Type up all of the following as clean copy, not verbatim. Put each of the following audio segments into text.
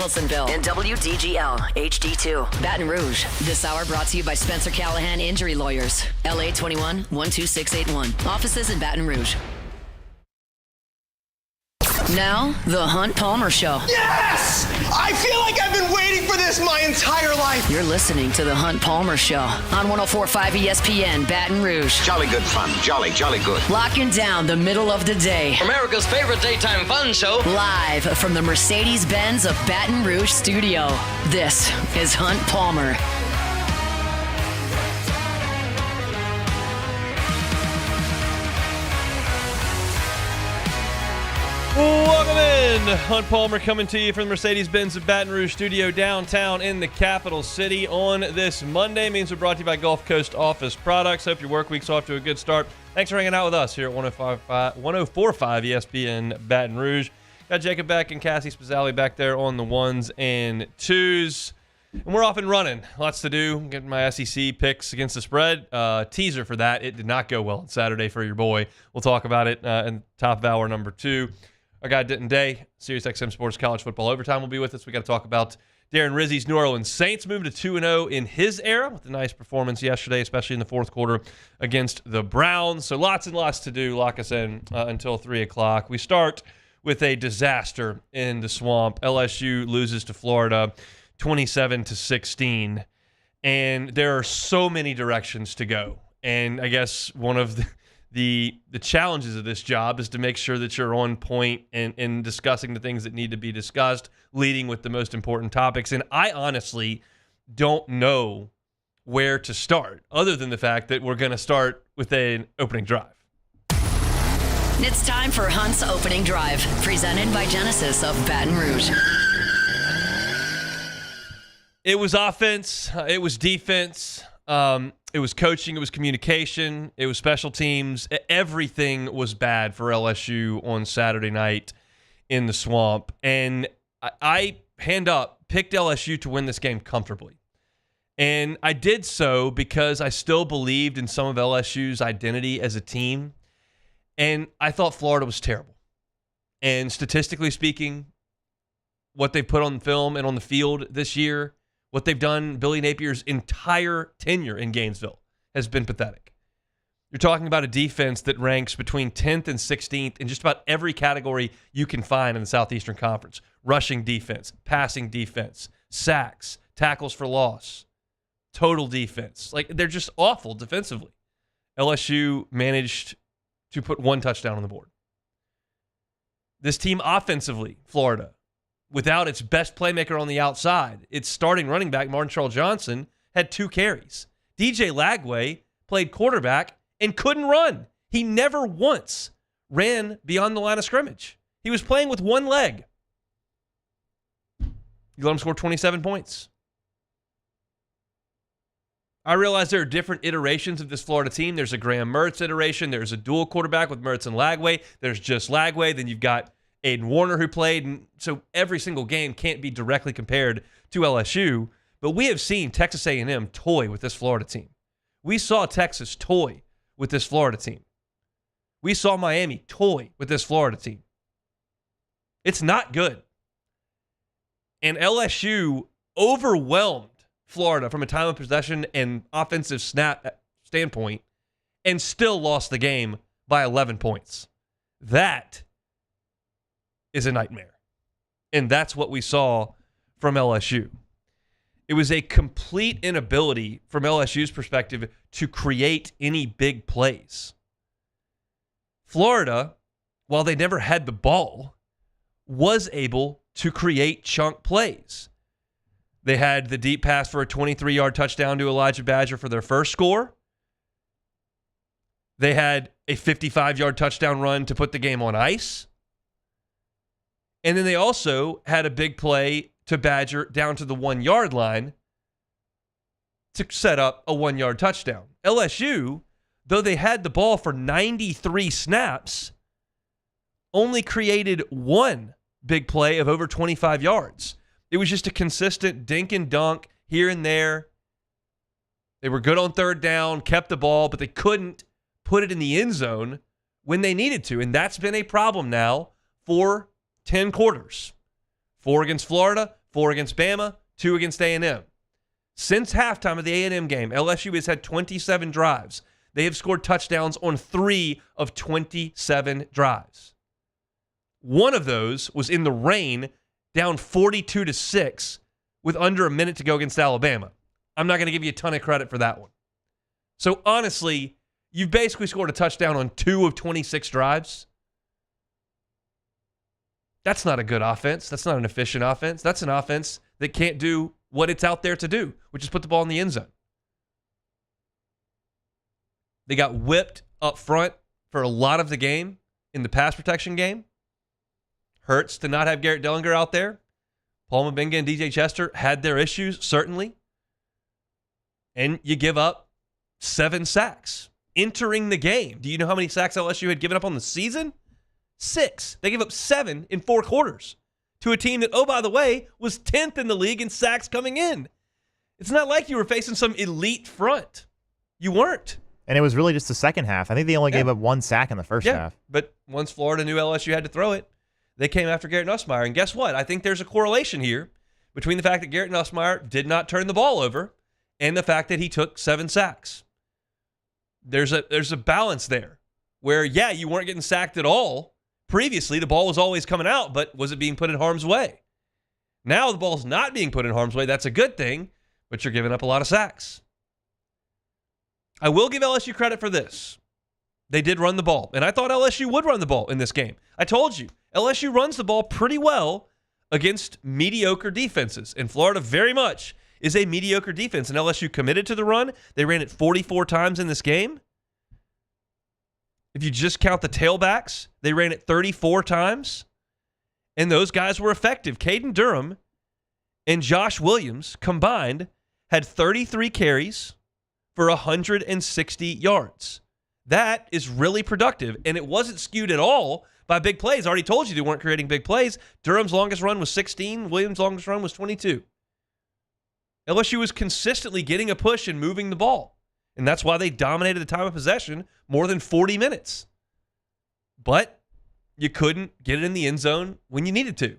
Wilsonville, and WDGL HD2. Baton Rouge. This hour brought to you by Spencer Callahan Injury Lawyers. LA 21-12681. Offices in Baton Rouge. Now, the Hunt Palmer Show. Yes! I feel like I've been waiting for this my entire life. You're listening to the Hunt Palmer Show on 104.5 ESPN Baton Rouge. Jolly good fun. Jolly good. Locking down the middle of the day. America's favorite daytime fun show. Live from the Mercedes-Benz of Baton Rouge studio. This is Hunt Palmer. Welcome in. Hunt Palmer coming to you from the Mercedes-Benz of Baton Rouge studio downtown in the capital city on this Monday. Means we're brought to you by Gulf Coast Office Products. Hope your work week's off to a good start. Thanks for hanging out with us here at 104.5 ESPN Baton Rouge. Got Jacob Beck and Cassie Spazzali back there on the ones and twos. And we're off and running. Lots to do. Getting my SEC picks against the spread. Teaser for that. It did not go well on Saturday for your boy. We'll talk about it in top of hour number 2. Our guy Denton Day, SiriusXM Sports College Football Overtime, will be with us. We got to talk about Darren Rizzi's New Orleans Saints moving to 2-0 in his era with a nice performance yesterday, especially in the fourth quarter against the Browns. So lots and lots to do. Lock us in until 3 o'clock. We start with a disaster in the swamp. LSU loses to Florida 27-16. And there are so many directions to go. And I guess one of the challenges of this job is to make sure that you're on point and discussing the things that need to be discussed, leading with the most important topics. And I honestly don't know where to start, other than the fact that we're going to start with an opening drive. It's time for Hunt's Opening Drive, presented by Genesis of Baton Rouge. It was offense. It was defense. It was coaching, it was communication, it was special teams. Everything was bad for LSU on Saturday night in the swamp. And I, hand up, picked LSU to win this game comfortably. And I did so because I still believed in some of LSU's identity as a team. And I thought Florida was terrible. And statistically speaking, what they put on film and on the field this year, what they've done, Billy Napier's entire tenure in Gainesville, has been pathetic. You're talking about a defense that ranks between 10th and 16th in just about every category you can find in the Southeastern Conference. Rushing defense, passing defense, sacks, tackles for loss, total defense. Like, they're just awful defensively. LSU managed to put 1 touchdown on the board. This team offensively, Florida, without its best playmaker on the outside, its starting running back, Martin Charles Johnson, had 2 carries. DJ Lagway played quarterback and couldn't run. He never once ran beyond the line of scrimmage. He was playing with 1 leg. You let him score 27 points. I realize there are different iterations of this Florida team. There's a Graham Mertz iteration. There's a dual quarterback with Mertz and Lagway. There's just Lagway. Then you've got Aiden Warner who played. And so every single game can't be directly compared to LSU. But we have seen Texas A&M toy with this Florida team. We saw Texas toy with this Florida team. We saw Miami toy with this Florida team. It's not good. And LSU overwhelmed Florida from a time of possession and offensive snap standpoint and still lost the game by 11 points. That is a nightmare. And that's what we saw from LSU. It was a complete inability from LSU's perspective to create any big plays. Florida, while they never had the ball, was able to create chunk plays. They had the deep pass for a 23-yard touchdown to Elijah Badger for their first score. They had a 55-yard touchdown run to put the game on ice. And then they also had a big play to Badger down to the 1-yard line to set up a 1-yard touchdown. LSU, though they had the ball for 93 snaps, only created 1 big play of over 25 yards. It was just a consistent dink and dunk here and there. They were good on third down, kept the ball, but they couldn't put it in the end zone when they needed to. And that's been a problem now for 10 quarters. 4 against Florida, 4 against Bama, 2 against A&M. Since halftime of the A&M game, LSU has had 27 drives. They have scored touchdowns on 3 of 27 drives. One of those was in the rain, down 42-6 with under a minute to go against Alabama. I'm not going to give you a ton of credit for that one. So honestly, you've basically scored a touchdown on 2 of 26 drives. That's not a good offense. That's not an efficient offense. That's an offense that can't do what it's out there to do, which is put the ball in the end zone. They got whipped up front for a lot of the game in the pass protection game. Hurts to not have Garrett Dellinger out there. Paul Mabinga and DJ Chester had their issues, certainly. And you give up 7 sacks entering the game. Do you know how many sacks LSU had given up on the season? 6. They gave up 7 in 4 quarters to a team that, oh, by the way, was 10th in the league in sacks coming in. It's not like you were facing some elite front. You weren't. And it was really just the second half. I think they only gave up 1 sack in the first half. But once Florida knew LSU had to throw it, they came after Garrett Nussmeier. And guess what? I think there's a correlation here between the fact that Garrett Nussmeier did not turn the ball over and the fact that he took 7 sacks. There's a balance there where, yeah, you weren't getting sacked at all. Previously, the ball was always coming out, but was it being put in harm's way? Now the ball's not being put in harm's way. That's a good thing, but you're giving up a lot of sacks. I will give LSU credit for this. They did run the ball, and I thought LSU would run the ball in this game. I told you, LSU runs the ball pretty well against mediocre defenses, and Florida very much is a mediocre defense, and LSU committed to the run. They ran it 44 times in this game. If you just count the tailbacks, they ran it 34 times, and those guys were effective. Caden Durham and Josh Williams combined had 33 carries for 160 yards. That is really productive, and it wasn't skewed at all by big plays. I already told you they weren't creating big plays. Durham's longest run was 16. Williams' longest run was 22. LSU was consistently getting a push and moving the ball, and that's why they dominated the time of possession more than 40 minutes. But you couldn't get it in the end zone when you needed to.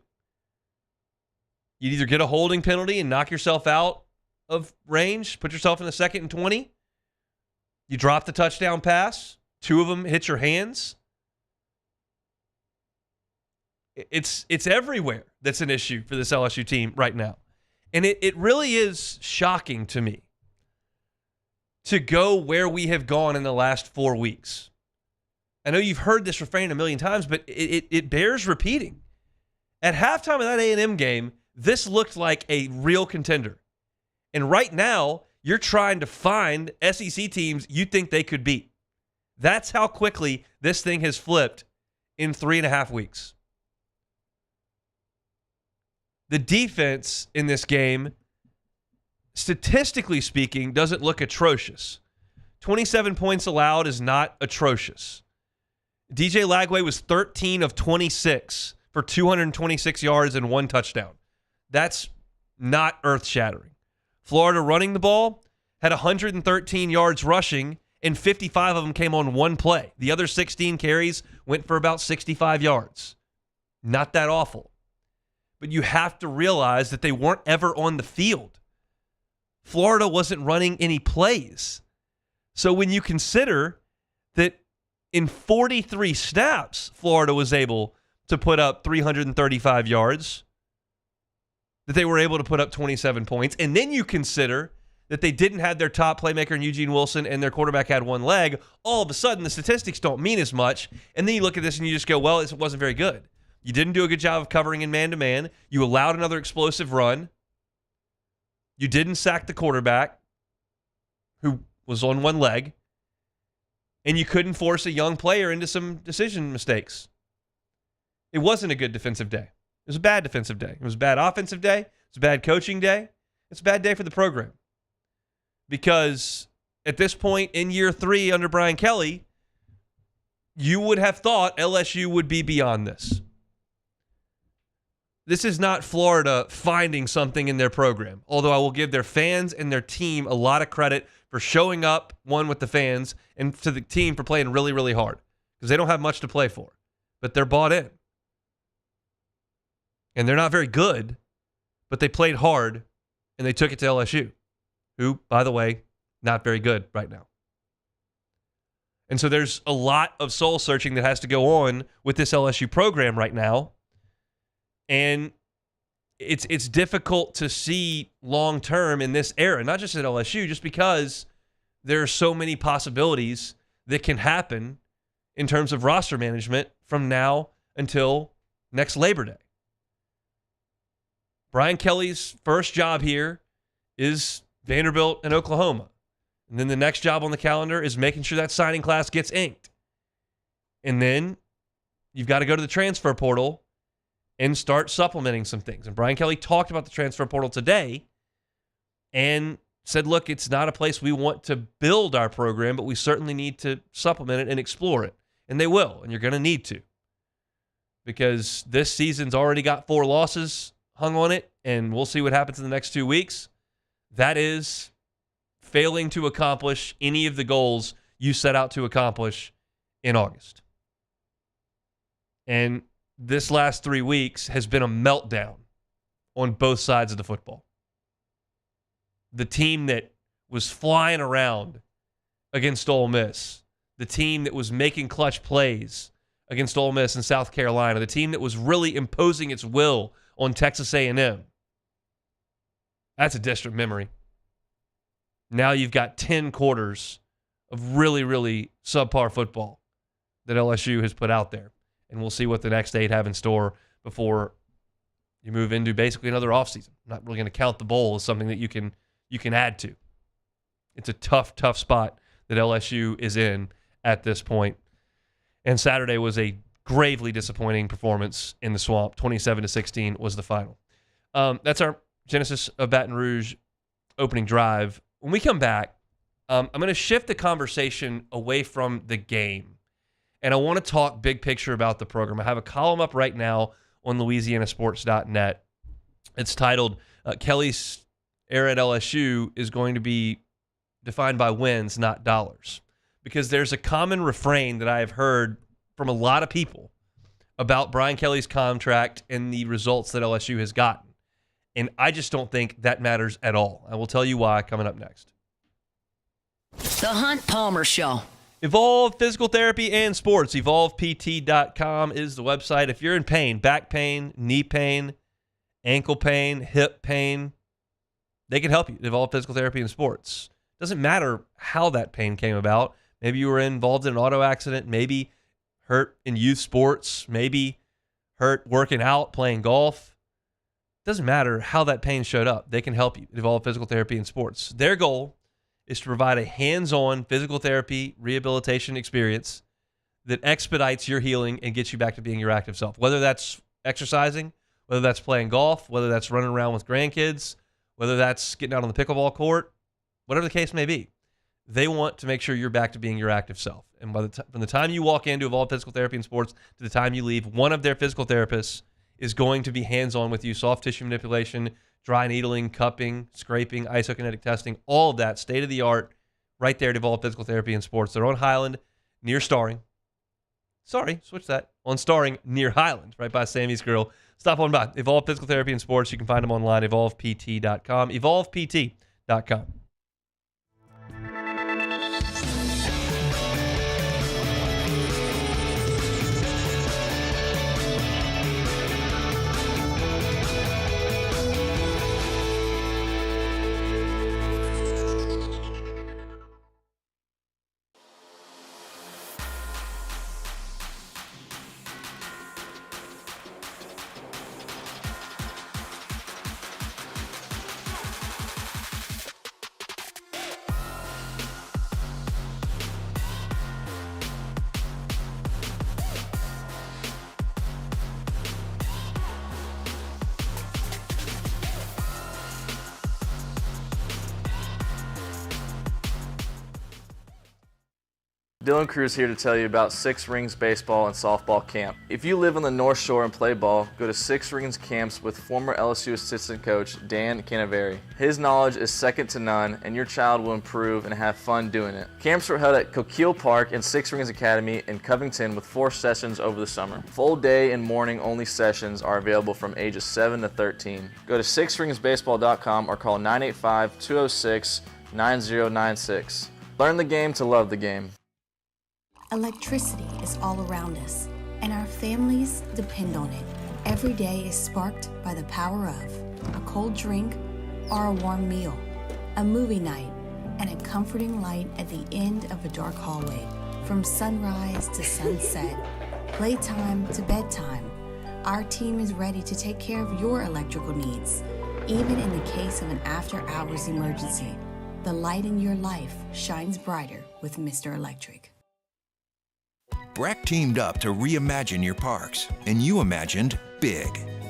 You'd either get a holding penalty and knock yourself out of range, put yourself in a 2nd and 20. You drop the touchdown pass. 2 of them hit your hands. It's everywhere that's an issue for this LSU team right now. And it really is shocking to me to go where we have gone in the last 4 weeks. I know you've heard this refrain a million times, but it bears repeating. At halftime of that A&M game, this looked like a real contender. And right now, you're trying to find SEC teams you think they could beat. That's how quickly this thing has flipped in 3.5 weeks. The defense in this game, statistically speaking, doesn't look atrocious. 27 points allowed is not atrocious. DJ Lagway was 13 of 26 for 226 yards and 1 touchdown. That's not earth-shattering. Florida running the ball had 113 yards rushing, and 55 of them came on 1 play. The other 16 carries went for about 65 yards. Not that awful. But you have to realize that they weren't ever on the field. Florida wasn't running any plays. So when you consider that in 43 snaps, Florida was able to put up 335 yards, that they were able to put up 27 points, and then you consider that they didn't have their top playmaker in Eugene Wilson and their quarterback had 1 leg, all of a sudden the statistics don't mean as much. And then you look at this and you just go, well, it wasn't very good. You didn't do a good job of covering in man-to-man. You allowed another explosive run. You didn't sack the quarterback, who was on 1 leg. And you couldn't force a young player into some decision mistakes. It wasn't a good defensive day. It was a bad defensive day. It was a bad offensive day. It's a bad coaching day. It's a bad day for the program. Because at this point in year 3 under Brian Kelly, you would have thought LSU would be beyond this. This is not Florida finding something in their program, although I will give their fans and their team a lot of credit for showing up, one, with the fans, and to the team for playing really, really hard, because they don't have much to play for, but they're bought in. And they're not very good, But they played hard, and they took it to LSU, who, by the way, not very good right now. And so there's a lot of soul searching that has to go on with this LSU program right now. And it's difficult to see long term in this era, not just at LSU, just because there are so many possibilities that can happen in terms of roster management from now until next Labor Day. Brian Kelly's first job here is Vanderbilt and Oklahoma. And then the next job on the calendar is making sure that signing class gets inked. And then you've got to go to the transfer portal and start supplementing some things. And Brian Kelly talked about the transfer portal today and said, look, it's not a place we want to build our program, but we certainly need to supplement it and explore it. And they will, and you're going to need to. Because this season's already got 4 losses hung on it, and we'll see what happens in the next 2 weeks. That is failing to accomplish any of the goals you set out to accomplish in August. And this last 3 weeks has been a meltdown on both sides of the football. The team that was flying around against Ole Miss, the team that was making clutch plays against Ole Miss in South Carolina, the team that was really imposing its will on Texas A&M. That's a distant memory. Now you've got 10 quarters of really, really subpar football that LSU has put out there. And we'll see what the next 8 have in store before you move into basically another offseason. I'm not really going to count the bowl as something that you can add to. It's a tough, tough spot that LSU is in at this point. And Saturday was a gravely disappointing performance in the Swamp. 27-16 was the final. That's our Genesis of Baton Rouge opening drive. When we come back, I'm going to shift the conversation away from the game. And I want to talk big picture about the program. I have a column up right now on LouisianaSports.net. It's titled, Kelly's era at LSU is going to be defined by wins, not dollars. Because there's a common refrain that I have heard from a lot of people about Brian Kelly's contract and the results that LSU has gotten. And I just don't think that matters at all. I will tell you why coming up next. The Hunt Palmer Show. Evolve Physical Therapy and Sports. EvolvePT.com is the website. If you're in pain, back pain, knee pain, ankle pain, hip pain, they can help you. Evolve Physical Therapy and Sports. Doesn't matter how that pain came about. Maybe you were involved in an auto accident, maybe hurt in youth sports, maybe hurt working out, playing golf. Doesn't matter how that pain showed up. They can help you. Evolve Physical Therapy and Sports. Their goal is to provide a hands-on physical therapy rehabilitation experience that expedites your healing and gets you back to being your active self. Whether that's exercising, whether that's playing golf, whether that's running around with grandkids, whether that's getting out on the pickleball court, whatever the case may be, they want to make sure you're back to being your active self. And from the time you walk into Evolve Physical Therapy and Sports to the time you leave, one of their physical therapists is going to be hands-on with you, soft tissue manipulation, dry needling, cupping, scraping, isokinetic testing, all of that, state-of-the-art, right there at Evolve Physical Therapy and Sports. They're on Highland, near Starring. Switch that. On Starring, near Highland, right by Sammy's Grill. Stop on by. Evolve Physical Therapy and Sports. You can find them online, evolvept.com. evolvept.com. Dylan Cruz here to tell you about Six Rings Baseball and Softball Camp. If you live on the North Shore and play ball, go to Six Rings Camps with former LSU assistant coach Dan Canaveri. His knowledge is second to none, and your child will improve and have fun doing it. Camps were held at Coquille Park and Six Rings Academy in Covington with 4 sessions over the summer. Full day and morning only sessions are available from ages 7 to 13. Go to sixringsbaseball.com or call 985-206-9096. Learn the game to love the game. Electricity is all around us, and our families depend on it. Every day is sparked by the power of a cold drink or a warm meal, a movie night, and a comforting light at the end of a dark hallway. From sunrise to sunset, playtime to bedtime, our team is ready to take care of your electrical needs. Even in the case of an after-hours emergency, the light in your life shines brighter with Mr. Electric. Breck teamed up to reimagine your parks, and you imagined big.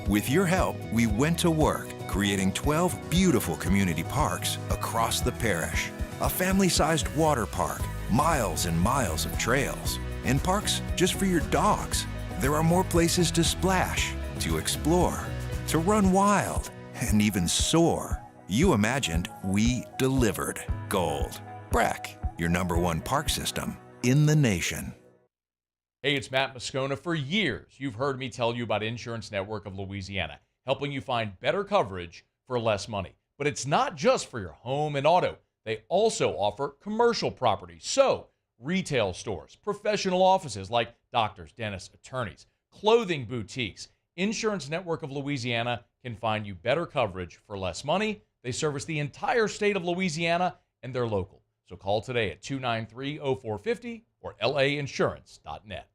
With your help, we went to work, creating 12 beautiful community parks across the parish. A family-sized water park, miles and miles of trails, and parks just for your dogs. There are more places to splash, to explore, to run wild, and even soar. You imagined, we delivered. Gold. Breck, your #1 park system in the nation. Hey, it's Matt Moscona. For years, you've heard me tell you about Insurance Network of Louisiana, helping you find better coverage for less money. But it's not just for your home and auto. They also offer commercial property. So, retail stores, professional offices like doctors, dentists, attorneys, clothing boutiques. Insurance Network of Louisiana can find you better coverage for less money. They service the entire state of Louisiana, and they're local. So call today at 293-0450 or lainsurance.net.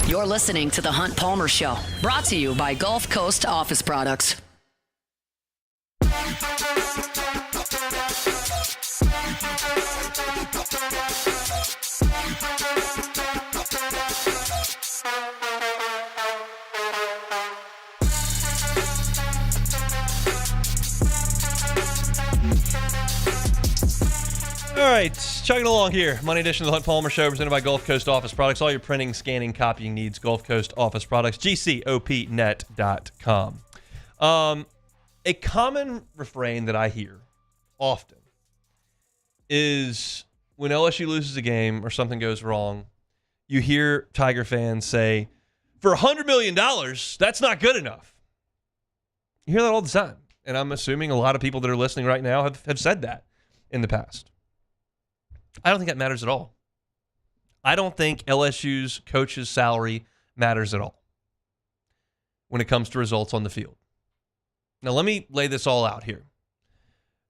You're listening to The Hunt Palmer Show, brought to you by Gulf Coast Office Products. All right, chugging along here. Monday edition of the Hunt Palmer Show, presented by Gulf Coast Office Products. All your printing, scanning, copying needs, Gulf Coast Office Products, gcopnet.com. A common refrain that I hear often is when LSU loses a game or something goes wrong, you hear Tiger fans say, for $100 million, that's not good enough. You hear that all the time. And I'm assuming a lot of people that are listening right now have said that in the past. I don't think that matters at all. I don't think LSU's coach's salary matters at all when it comes to results on the field. Now, let me lay this all out here,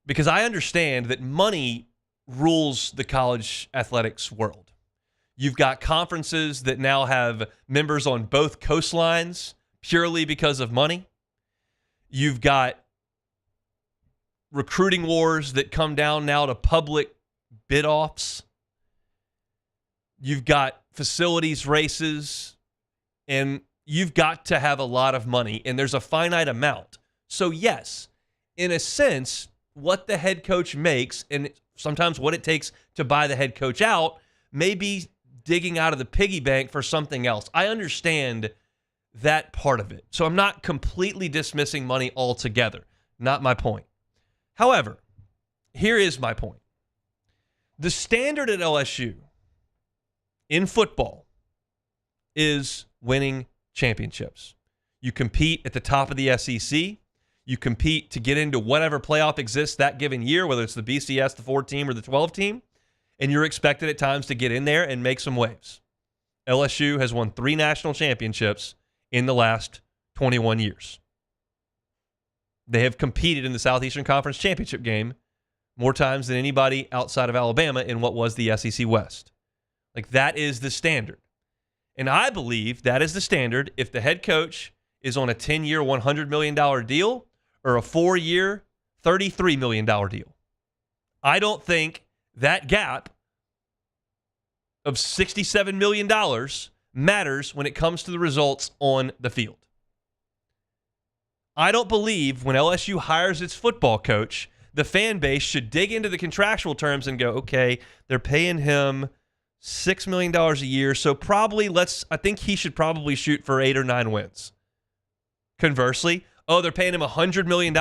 because I understand that money rules the college athletics world. You've got conferences that now have members on both coastlines purely because of money. You've got recruiting wars that come down now to public bid-offs. You've got facilities races, and you've got to have a lot of money, and there's a finite amount. So yes, in a sense, what the head coach makes, and sometimes what it takes to buy the head coach out, may be digging out of the piggy bank for something else. I understand that part of it. So I'm not completely dismissing money altogether. Not my point. However, here is my point. The standard at LSU in football is winning championships. You compete at the top of the SEC. You compete to get into whatever playoff exists that given year, whether it's the BCS, the 4-team, or the 12-team, and you're expected at times to get in there and make some waves. LSU has won 3 national championships in the last 21 years. They have competed in the Southeastern Conference Championship game more times than anybody outside of Alabama in what was the SEC West. Like, that is the standard. And I believe that is the standard if the head coach is on a 10-year, $100 million deal or a 4-year, $33 million deal. I don't think that gap of $67 million matters when it comes to the results on the field. I don't believe when LSU hires its football coach, the fan base should dig into the contractual terms and go, okay, they're paying him $6 million a year, so I think he should probably shoot for 8 or 9 wins. Conversely, they're paying him $100 million.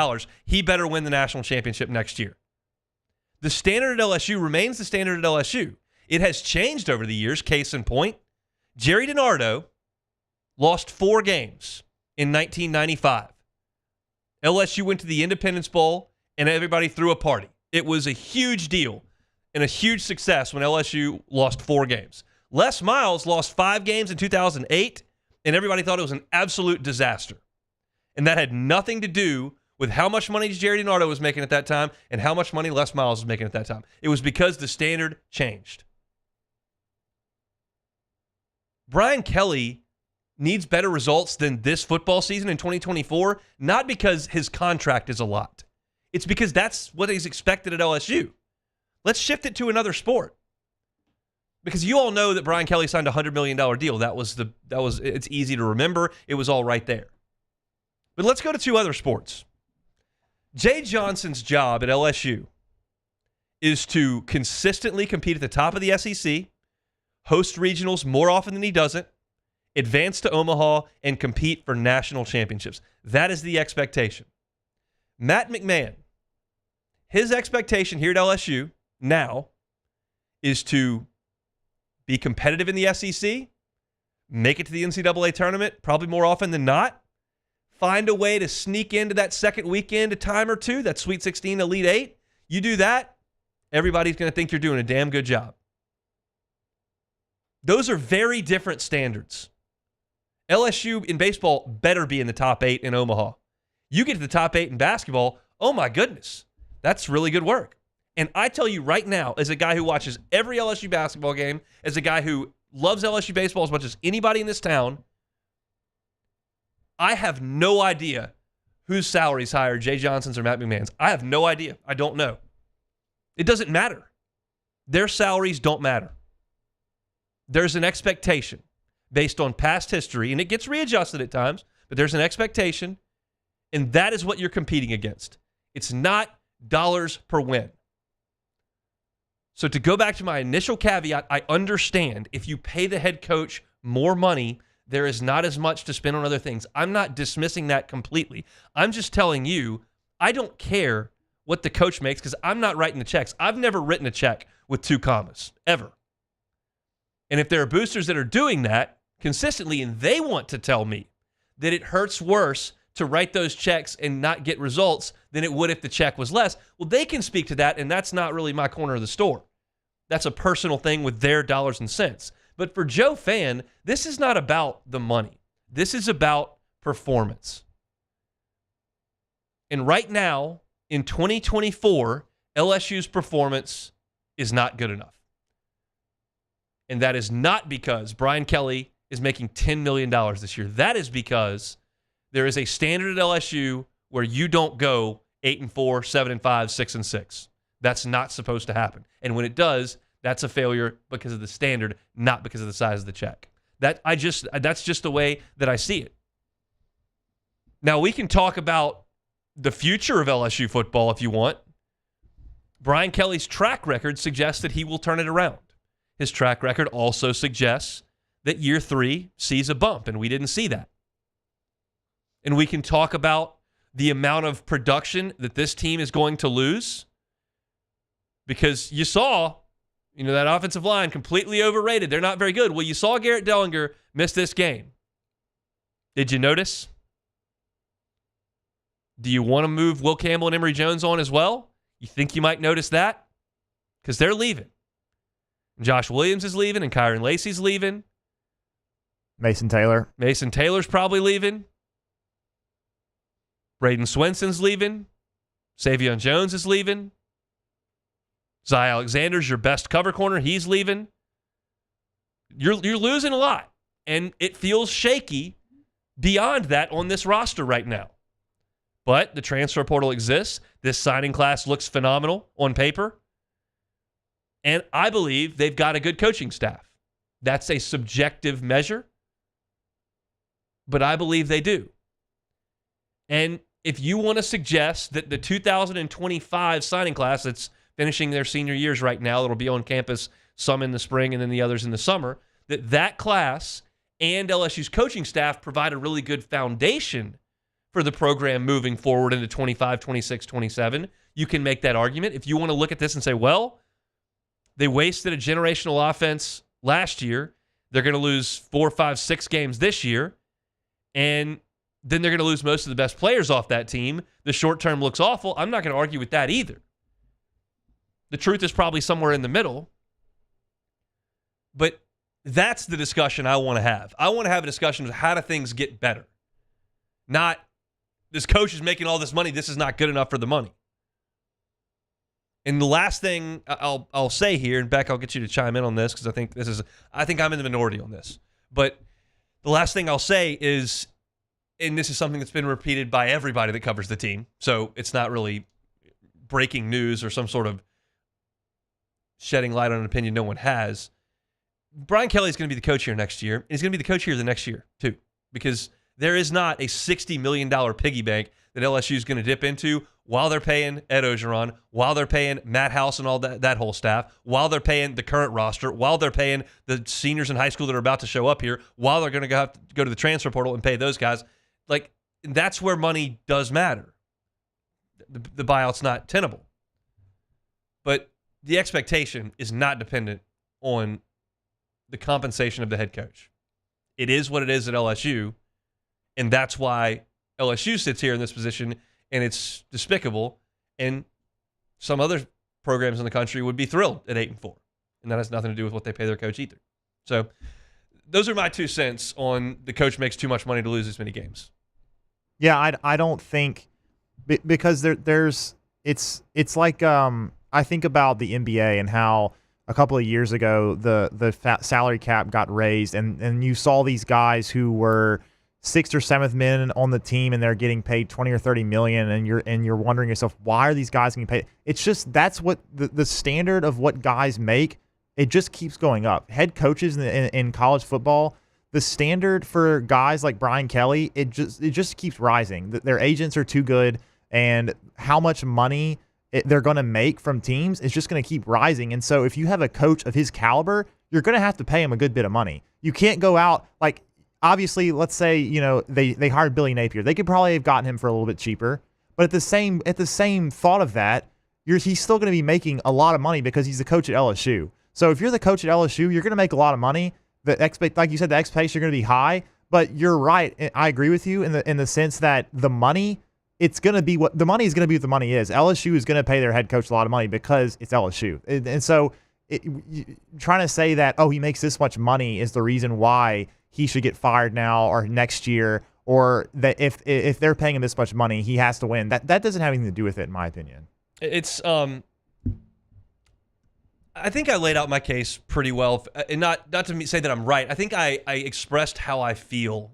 He better win the national championship next year. The standard at LSU remains the standard at LSU. It has changed over the years. Case in point, Jerry DiNardo lost 4 games in 1995. LSU went to the Independence Bowl, and everybody threw a party. It was a huge deal and a huge success when LSU lost 4 games. Les Miles lost 5 games in 2008, and everybody thought it was an absolute disaster. And that had nothing to do with how much money Jerry DiNardo was making at that time and how much money Les Miles was making at that time. It was because the standard changed. Brian Kelly needs better results than this football season in 2024, not because his contract is a lot. It's because that's what he's expected at LSU. Let's shift it to another sport. Because you all know that Brian Kelly signed a $100 million deal. It's easy to remember. It was all right there. But let's go to 2 other sports. Jay Johnson's job at LSU is to consistently compete at the top of the SEC, host regionals more often than he doesn't, advance to Omaha, and compete for national championships. That is the expectation. Matt McMahon, his expectation here at LSU now is to be competitive in the SEC, make it to the NCAA tournament, probably more often than not, find a way to sneak into that second weekend a time or two, that Sweet 16, Elite 8. You do that, everybody's going to think you're doing a damn good job. Those are very different standards. LSU in baseball better be in the top 8 in Omaha. You get to the top 8 in basketball, oh my goodness, that's really good work. And I tell you right now, as a guy who watches every LSU basketball game, as a guy who loves LSU baseball as much as anybody in this town, I have no idea whose salary's higher, Jay Johnson's or Matt McMahon's. I have no idea. I don't know. It doesn't matter. Their salaries don't matter. There's an expectation based on past history, and it gets readjusted at times, but there's an expectation, and that is what you're competing against. It's not dollars per win. So to go back to my initial caveat, I understand if you pay the head coach more money, there is not as much to spend on other things. I'm not dismissing that completely. I'm just telling you, I don't care what the coach makes because I'm not writing the checks. I've never written a check with 2 commas, ever. And if there are boosters that are doing that consistently and they want to tell me that it hurts worse to write those checks and not get results than it would if the check was less, well, they can speak to that, and that's not really my corner of the store. That's a personal thing with their dollars and cents. But for Joe Fan, this is not about the money. This is about performance. And right now, in 2024, LSU's performance is not good enough. And that is not because Brian Kelly is making $10 million this year. That is because there is a standard at LSU where you don't go 8-4, 7-5, 6-6. That's not supposed to happen. And when it does, that's a failure because of the standard, not because of the size of the check. That's just the way that I see it. Now, we can talk about the future of LSU football if you want. Brian Kelly's track record suggests that he will turn it around. His track record also suggests that year 3 sees a bump, and we didn't see that. And we can talk about the amount of production that this team is going to lose because you saw, that offensive line completely overrated. They're not very good. Well, you saw Garrett Dellinger miss this game. Did you notice? Do you want to move Will Campbell and Emory Jones on as well? You think you might notice that? Because they're leaving. Josh Williams is leaving and Kyron Lacey's leaving. Mason Taylor's probably leaving. Braden Swenson's leaving. Savion Jones is leaving. Zy Alexander's your best cover corner. He's leaving. You're losing a lot. And it feels shaky beyond that on this roster right now. But the transfer portal exists. This signing class looks phenomenal on paper. And I believe they've got a good coaching staff. That's a subjective measure, but I believe they do. And if you want to suggest that the 2025 signing class that's finishing their senior years right now, that'll be on campus, some in the spring and then the others in the summer, that class and LSU's coaching staff provide a really good foundation for the program moving forward into 25, 26, 27, you can make that argument. If you want to look at this and say, well, they wasted a generational offense last year, they're going to lose 4, 5, 6 games this year, and then they're going to lose most of the best players off that team. The short term looks awful. I'm not going to argue with that either. The truth is probably somewhere in the middle. But that's the discussion I want to have. I want to have a discussion of how do things get better. Not, this coach is making all this money, this is not good enough for the money. And the last thing I'll say here, and Beck, I'll get you to chime in on this because I think I'm in the minority on this. But the last thing I'll say is, and this is something that's been repeated by everybody that covers the team, so it's not really breaking news or some sort of shedding light on an opinion no one has. Brian Kelly is going to be the coach here next year, and he's going to be the coach here the next year too, because there is not a $60 million piggy bank that LSU is going to dip into while they're paying Ed Ogeron, while they're paying Matt House and all that whole staff, while they're paying the current roster, while they're paying the seniors in high school that are about to show up here, while they're going to have to go to the transfer portal and pay those guys. Like, that's where money does matter. The buyout's not tenable. But the expectation is not dependent on the compensation of the head coach. It is what it is at LSU, and that's why LSU sits here in this position, and it's despicable, and some other programs in the country would be thrilled at 8-4, and that has nothing to do with what they pay their coach either. So those are my 2 cents on the coach makes too much money to lose this many games. Yeah, I don't think because it's like I think about the NBA and how a couple of years ago the salary cap got raised and you saw these guys who were 6th or 7th men on the team and they're getting paid 20 or 30 million and you're wondering yourself, why are these guys getting paid? It's just that's what the standard of what guys make, it just keeps going up. Head coaches in college football, the standard for guys like Brian Kelly, it just keeps rising. Their agents are too good, and how much money they're going to make from teams is just going to keep rising. And so if you have a coach of his caliber, you're going to have to pay him a good bit of money. You can't go out, like, obviously, let's say, they hired Billy Napier. They could probably have gotten him for a little bit cheaper. But at the same thought of that, he's still going to be making a lot of money because he's the coach at LSU. So if you're the coach at LSU, you're going to make a lot of money. Like you said, the expectations are going to be high. But you're right. I agree with you in the sense that the money, it's going to be what the money is going to be. What the money is. LSU is going to pay their head coach a lot of money because it's LSU, and so trying to say that he makes this much money is the reason why he should get fired now or next year, or that if they're paying him this much money, he has to win. That doesn't have anything to do with it, in my opinion. It's I think I laid out my case pretty well, and not to say that I'm right. I think I expressed how I feel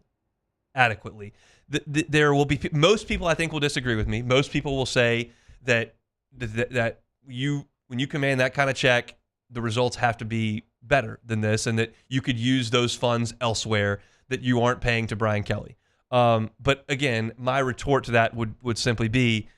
adequately. There will be most people I think will disagree with me. Most people will say that when you command that kind of check, the results have to be better than this, and that you could use those funds elsewhere that you aren't paying to Brian Kelly. But again, my retort to that would simply be,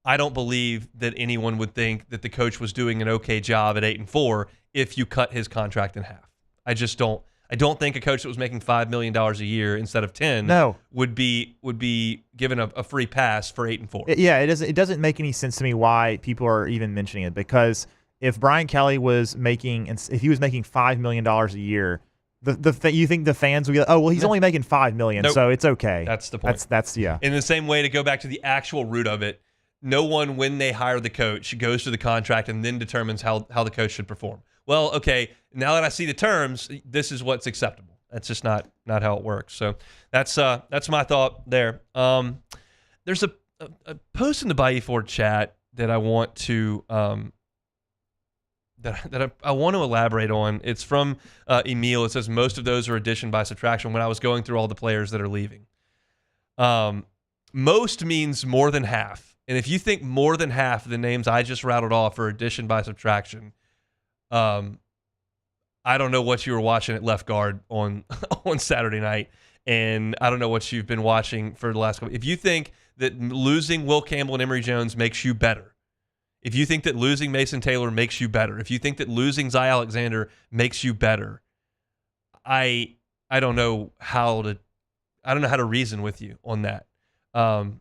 I don't believe that anyone would think that the coach was doing an okay job at 8-4 if you cut his contract in half. I just don't. I don't think a coach that was making $5 million a year instead of 10 would be given a free pass for 8-4. Yeah, it doesn't make any sense to me why people are even mentioning it, because if Brian Kelly was making $5 million a year, you think the fans would be like, he's only making $5 million, so it's okay. That's the point. That's yeah. In the same way, to go back to the actual root of it, no one, when they hire the coach, goes to the contract and then determines how the coach should perform. Well, okay, now that I see the terms, this is what's acceptable. That's just not how it works. So that's my thought there. There's a post in the Bayou Ford chat that I want to that I want to elaborate on. It's from Emil. It says most of those are addition by subtraction. When I was going through all the players that are leaving, most means more than half. And if you think more than half of the names I just rattled off are addition by subtraction, I don't know what you were watching at left guard on on Saturday night, and I don't know what you've been watching for the last couple. If you think that losing Will Campbell and Emory Jones makes you better, if you think that losing Mason Taylor makes you better, if you think that losing Zy Alexander makes you better, I don't know how to reason with you on that. I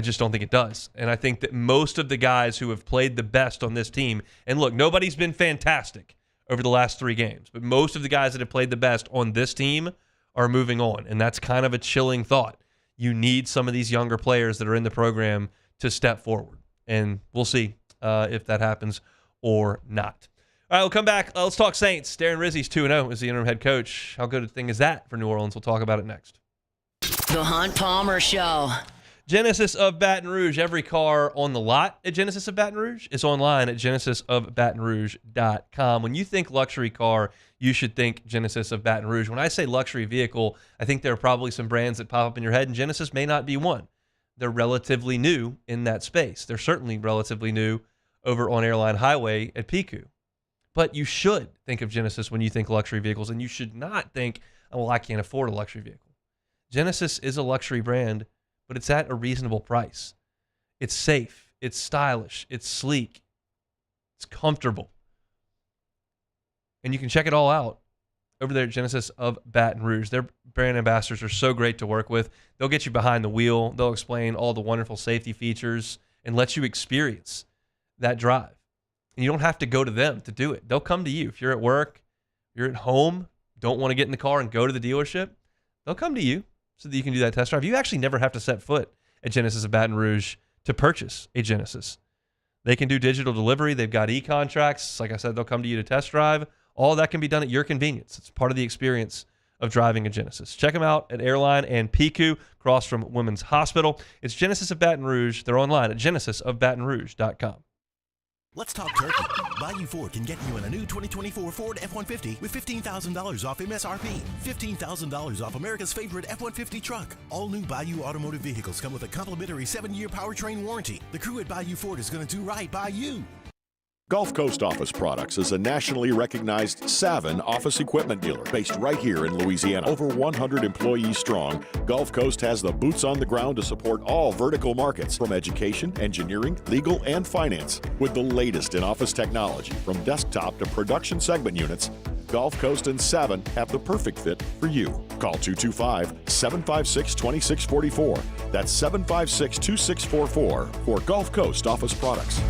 just don't think it does. And I think that most of the guys who have played the best on this team, and look, nobody's been fantastic over the last 3 games, but most of the guys that have played the best on this team are moving on. And that's kind of a chilling thought. You need some of these younger players that are in the program to step forward. And we'll see if that happens or not. All right, we'll come back. Let's talk Saints. Darren Rizzi's 2-0 as the interim head coach. How good a thing is that for New Orleans? We'll talk about it next. The Hunt Palmer Show. Genesis of Baton Rouge. Every car on the lot at Genesis of Baton Rouge is online at genesisofbatonrouge.com. When you think luxury car, you should think Genesis of Baton Rouge. When I say luxury vehicle, I think there are probably some brands that pop up in your head, and Genesis may not be one. They're relatively new in that space. They're certainly relatively new over on Airline Highway at Piku. But you should think of Genesis when you think luxury vehicles, and you should not think, oh, well, I can't afford a luxury vehicle. Genesis is a luxury brand, but it's at a reasonable price. It's safe. It's stylish. It's sleek. It's comfortable. And you can check it all out over there at Genesis of Baton Rouge. Their brand ambassadors are so great to work with. They'll get you behind the wheel. They'll explain all the wonderful safety features and let you experience that drive. And you don't have to go to them to do it. They'll come to you. If you're at work, you're at home, don't want to get in the car and go to the dealership, they'll come to you so that you can do that test drive. You actually never have to set foot at Genesis of Baton Rouge to purchase a Genesis. They can do digital delivery. They've got e-contracts. Like I said, they'll come to you to test drive. All that can be done at your convenience. It's part of the experience of driving a Genesis. Check them out at Airline and Piku, across from Women's Hospital. It's Genesis of Baton Rouge. They're online at genesisofbatonrouge.com. Let's talk turkey. Bayou Ford can get you in a new 2024 Ford F-150 with $15,000 off MSRP, $15,000 off America's favorite F-150 truck. All new Bayou automotive vehicles come with a complimentary 7-year powertrain warranty. The crew at Bayou Ford is going to do right by you. Gulf Coast Office Products is a nationally recognized Savin office equipment dealer based right here in Louisiana. Over 100 employees strong, Gulf Coast has the boots on the ground to support all vertical markets, from education, engineering, legal, and finance. With the latest in office technology, from desktop to production segment units, Gulf Coast and Savin have the perfect fit for you. Call 225-756-2644. That's 756-2644 for Gulf Coast Office Products.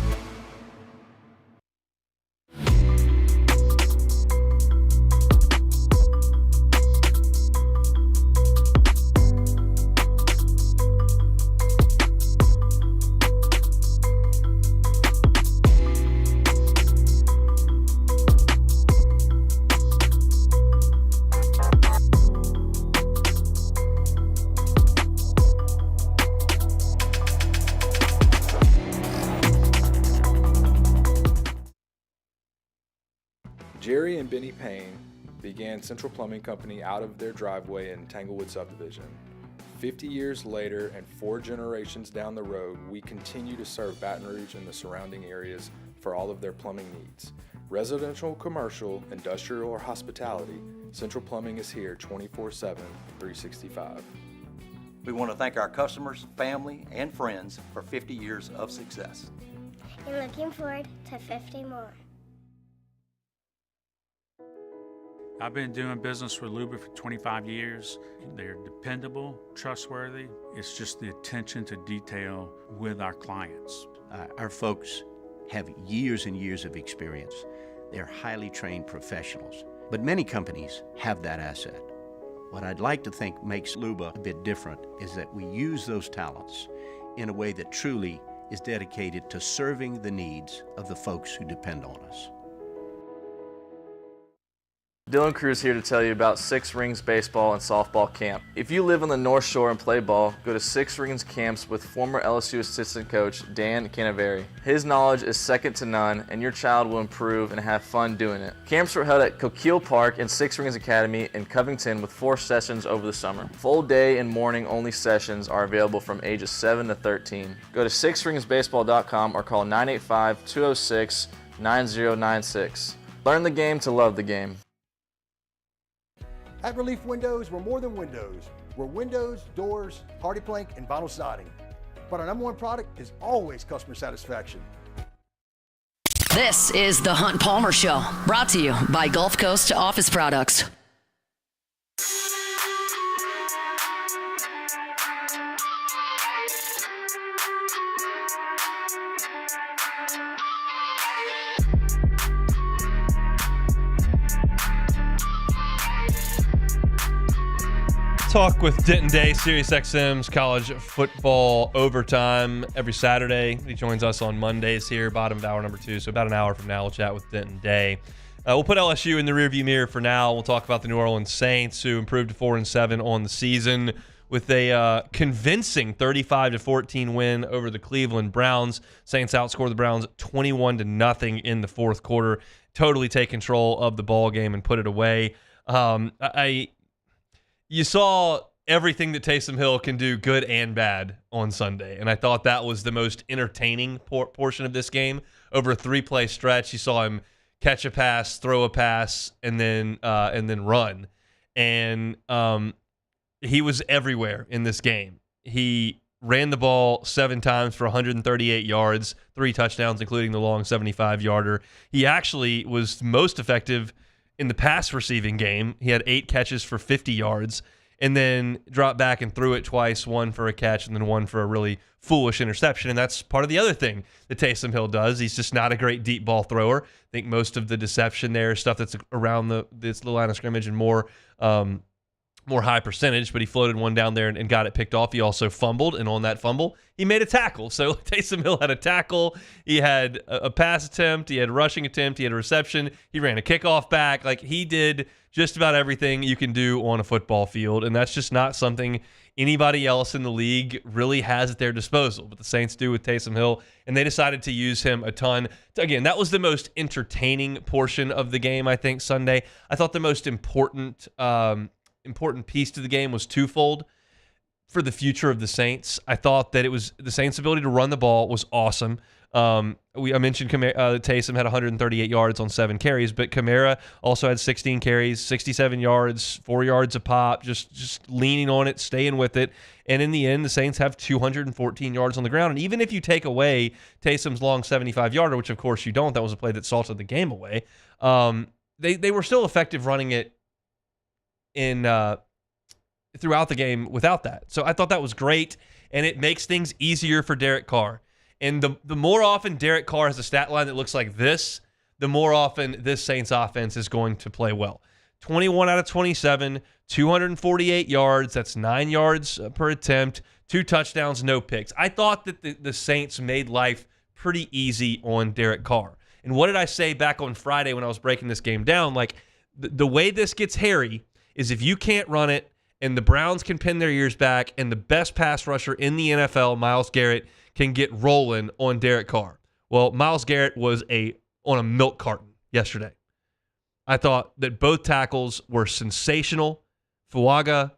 Jerry and Benny Payne began Central Plumbing Company out of their driveway in Tanglewood subdivision. 50 years later and 4 generations down the road, we continue to serve Baton Rouge and the surrounding areas for all of their plumbing needs. Residential, commercial, industrial, or hospitality, Central Plumbing is here 24/7, 365. We want to thank our customers, family, and friends for 50 years of success. And looking forward to 50 more. I've been doing business with Luba for 25 years. They're dependable, trustworthy. It's just the attention to detail with our clients. Our folks have years and years of experience. They're highly trained professionals, but many companies have that asset. What I'd like to think makes Luba a bit different is that we use those talents in a way that truly is dedicated to serving the needs of the folks who depend on us. Dylan Cruz here to tell you about Six Rings Baseball and Softball Camp. If you live on the North Shore and play ball, go to Six Rings Camps with former LSU assistant coach Dan Canaveri. His knowledge is second to none, and your child will improve and have fun doing it. Camps were held at Coquille Park and Six Rings Academy in Covington with 4 sessions over the summer. Full day and morning only sessions are available from ages 7 to 13. Go to sixringsbaseball.com or call 985-206-9096. Learn the game to love the game. At Relief Windows, we're more than windows. We're windows, doors, hardy plank, and vinyl siding. But our number one product is always customer satisfaction. This is the Hunt Palmer Show, brought to you by Gulf Coast Office Products. Talk with Denton Day, SiriusXM's college football overtime every Saturday. He joins us on Mondays here, bottom of hour number 2. So about an hour from now, we'll chat with Denton Day. We'll put LSU in the rearview mirror for now. We'll talk about the New Orleans Saints, who improved to 4-7 on the season with a convincing 35-14 win over the Cleveland Browns. Saints outscored the Browns 21-0 in the fourth quarter. Totally take control of the ball game and put it away. You saw everything that Taysom Hill can do, good and bad, on Sunday, and I thought that was the most entertaining portion of this game. Over a 3-play stretch, you saw him catch a pass, throw a pass, and then run, and he was everywhere in this game. He ran the ball 7 times for 138 yards, 3 touchdowns, including the long 75-yarder. He actually was most effective in the pass receiving game. He had 8 catches for 50 yards and then dropped back and threw it twice, 1 for a catch and then 1 for a really foolish interception. And that's part of the other thing that Taysom Hill does. He's just not a great deep ball thrower. I think most of the deception there is stuff that's around the line of scrimmage and more high percentage, but he floated one down there and got it picked off. He also fumbled, and on that fumble, he made a tackle. So Taysom Hill had a tackle, he had a pass attempt, he had a rushing attempt, he had a reception, he ran a kickoff back. Like, he did just about everything you can do on a football field, and that's just not something anybody else in the league really has at their disposal. But the Saints do with Taysom Hill, and they decided to use him a ton. Again, that was the most entertaining portion of the game, I think, Sunday. I thought the most important piece to the game was twofold for the future of the Saints. I thought that it was the Saints' ability to run the ball was awesome. I mentioned Taysom had 138 yards on 7 carries, but Kamara also had 16 carries, 67 yards, 4 yards a pop, just leaning on it, staying with it. And in the end, the Saints have 214 yards on the ground. And even if you take away Taysom's long 75-yarder, which of course you don't, that was a play that salted the game away, they were still effective running it throughout the game without that. So I thought that was great, and it makes things easier for Derek Carr. And the more often Derek Carr has a stat line that looks like this, the more often this Saints offense is going to play well. 21 out of 27, 248 yards. That's 9 yards per attempt, 2 touchdowns, no picks. I thought that the Saints made life pretty easy on Derek Carr. And what did I say back on Friday when I was breaking this game down? Like, the way this gets hairy is if you can't run it and the Browns can pin their ears back and the best pass rusher in the NFL, Myles Garrett, can get rolling on Derek Carr. Well, Myles Garrett was on a milk carton yesterday. I thought that both tackles were sensational. Fuaga,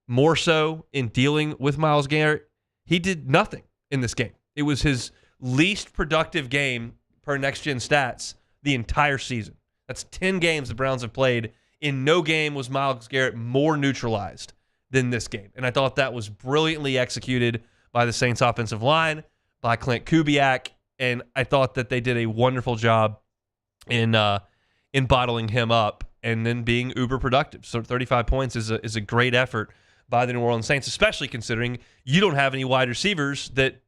more so in dealing with Myles Garrett. He did nothing in this game. It was his least productive game per Next Gen Stats the entire season. That's 10 games the Browns have played. In no game was Myles Garrett more neutralized than this game. And I thought that was brilliantly executed by the Saints offensive line, by Clint Kubiak, and I thought that they did a wonderful job in bottling him up and then being uber productive. So 35 points is a great effort by the New Orleans Saints, especially considering you don't have any wide receivers that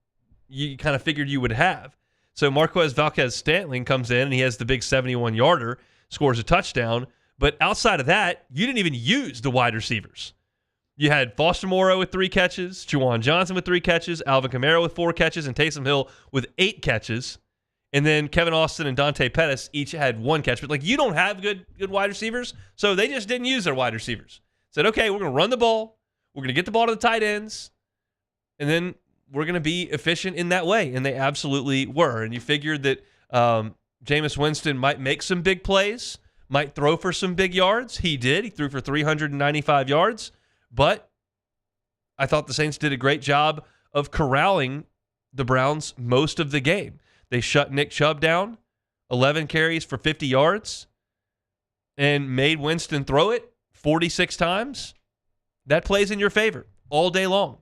you kind of figured you would have. So Marquez Valdes-Scantling comes in and he has the big 71-yarder, scores a touchdown. But outside of that, you didn't even use the wide receivers. You had Foster Moreau with 3 catches, Juwan Johnson with 3 catches, Alvin Kamara with 4 catches, and Taysom Hill with 8 catches. And then Kevin Austin and Dante Pettis each had 1 catch. But, you don't have good wide receivers, so they just didn't use their wide receivers. Said, okay, we're going to run the ball. We're going to get the ball to the tight ends. And then we're going to be efficient in that way. And they absolutely were. And you figured that Jameis Winston might make some big plays, might throw for some big yards. He did. He threw for 395 yards. But I thought the Saints did a great job of corralling the Browns most of the game. They shut Nick Chubb down, 11 carries for 50 yards. and made Winston throw it 46 times, that plays in your favor all day long.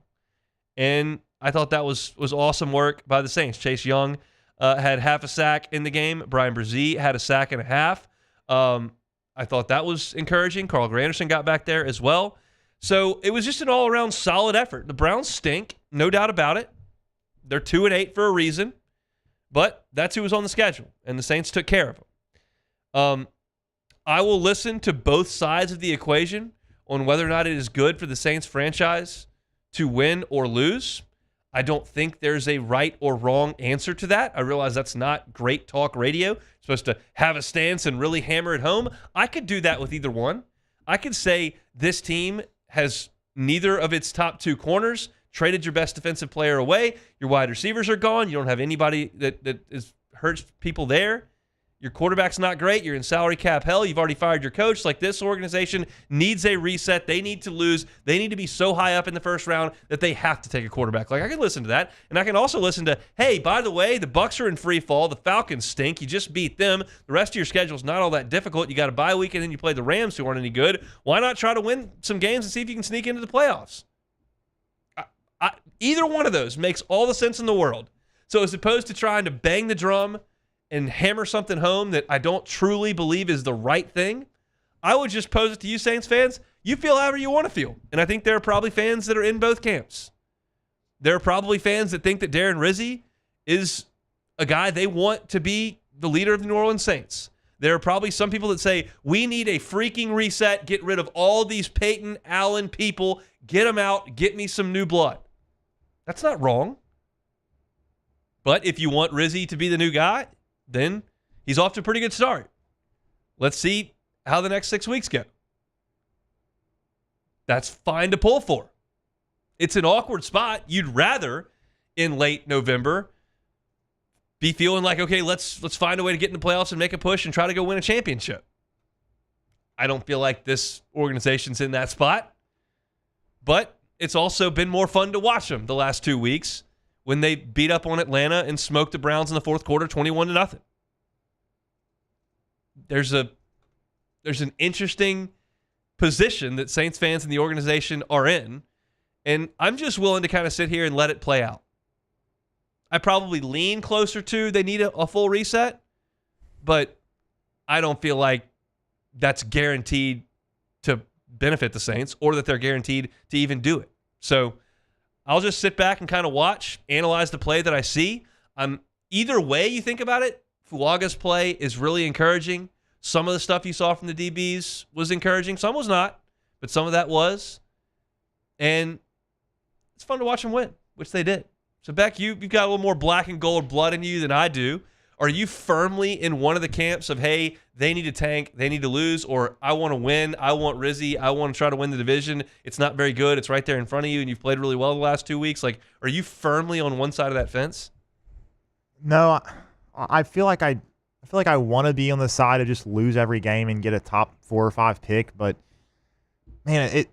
And I thought that was awesome work by the Saints. Chase Young had half a sack in the game. Brian Brzee had a sack and a half. I thought that was encouraging. Carl Granderson got back there as well. So it was just an all-around solid effort. The Browns stink, no doubt about it. They're 2-8 for a reason, but that's who was on the schedule, and the Saints took care of them. I will listen to both sides of the equation on whether or not it is good for the Saints franchise to win or lose. I don't think there's a right or wrong answer to that. I realize that's not great talk radio. You're supposed to have a stance and really hammer it home. I could do that with either one. I could say this team has neither of its top two corners, traded your best defensive player away, your wide receivers are gone, you don't have anybody that hurts people there. Your quarterback's not great. You're in salary cap hell. You've already fired your coach. Like, this organization needs a reset. They need to lose. They need to be so high up in the first round that they have to take a quarterback. Like, I can listen to that. And I can also listen to, hey, by the way, the Bucs are in free fall. The Falcons stink. You just beat them. The rest of your schedule's not all that difficult. You got a bye week, and then you play the Rams, who aren't any good. Why not try to win some games and see if you can sneak into the playoffs? Either one of those makes all the sense in the world. So as opposed to trying to bang the drum and hammer something home that I don't truly believe is the right thing, I would just pose it to you, Saints fans. You feel however you want to feel. And I think there are probably fans that are in both camps. There are probably fans that think that Darren Rizzi is a guy they want to be the leader of the New Orleans Saints. There are probably some people that say, we need a freaking reset, get rid of all these Peyton Allen people, get them out, get me some new blood. That's not wrong. But if you want Rizzi to be the new guy, then he's off to a pretty good start. Let's see how the next 6 weeks go. That's fine to pull for. It's an awkward spot. You'd rather, in late November, be feeling like, okay, let's find a way to get in the playoffs and make a push and try to go win a championship. I don't feel like this organization's in that spot. But it's also been more fun to watch them the last 2 weeks when they beat up on Atlanta and smoked the Browns in the fourth quarter 21-0. There's an interesting position that Saints fans and the organization are in, and I'm just willing to kind of sit here and let it play out. I probably lean closer to they need a full reset, but I don't feel like that's guaranteed to benefit the Saints or that they're guaranteed to even do it. So I'll just sit back and kind of watch, analyze the play that I see. Either way you think about it, Fuaga's play is really encouraging. Some of the stuff you saw from the DBs was encouraging. Some was not, but some of that was. And it's fun to watch them win, which they did. So, Beck, you've got a little more black and gold blood in you than I do. Are you firmly in one of the camps of, hey, they need to tank, they need to lose, or I want to win, I want Rizzi, I want to try to win the division, it's not very good, it's right there in front of you, and you've played really well the last 2 weeks? Like, are you firmly on one side of that fence? No, I feel like I want to be on the side of just lose every game and get a top 4 or 5 pick, but man,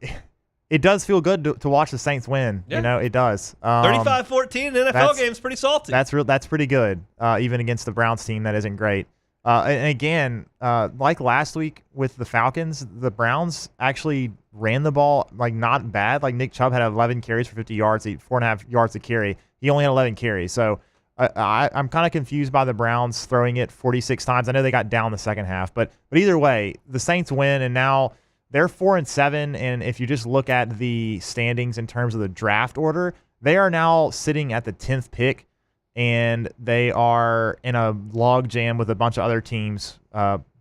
it does feel good to watch the Saints win. Yeah. You know, it does. 35-14 in an NFL game is pretty salty. That's pretty good, even against the Browns team that isn't great. And again, like last week with the Falcons, the Browns actually ran the ball like not bad. Like Nick Chubb had 11 carries for 50 yards, 4.5 yards a carry. He only had 11 carries. So I'm kind of confused by the Browns throwing it 46 times. I know they got down the second half, but either way, the Saints win, and now they're 4-7, and if you just look at the standings in terms of the draft order, they are now sitting at the 10th pick, and they are in a log jam with a bunch of other teams.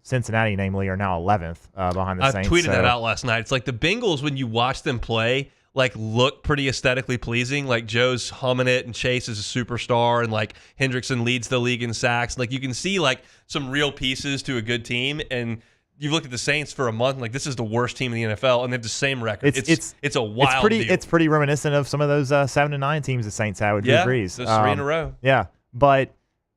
Cincinnati, namely, are now 11th behind the Saints. I tweeted that out last night. It's like the Bengals, when you watch them play, like look pretty aesthetically pleasing. Like Joe's humming it, and Chase is a superstar, and like Hendrickson leads the league in sacks. Like you can see like some real pieces to a good team, and you've looked at the Saints for a month, like this is the worst team in the NFL, and they have the same record. It's a wild deal. It's pretty reminiscent of some of those 7-9 teams the Saints had with Drew Brees. Those 3 in a row. Yeah, but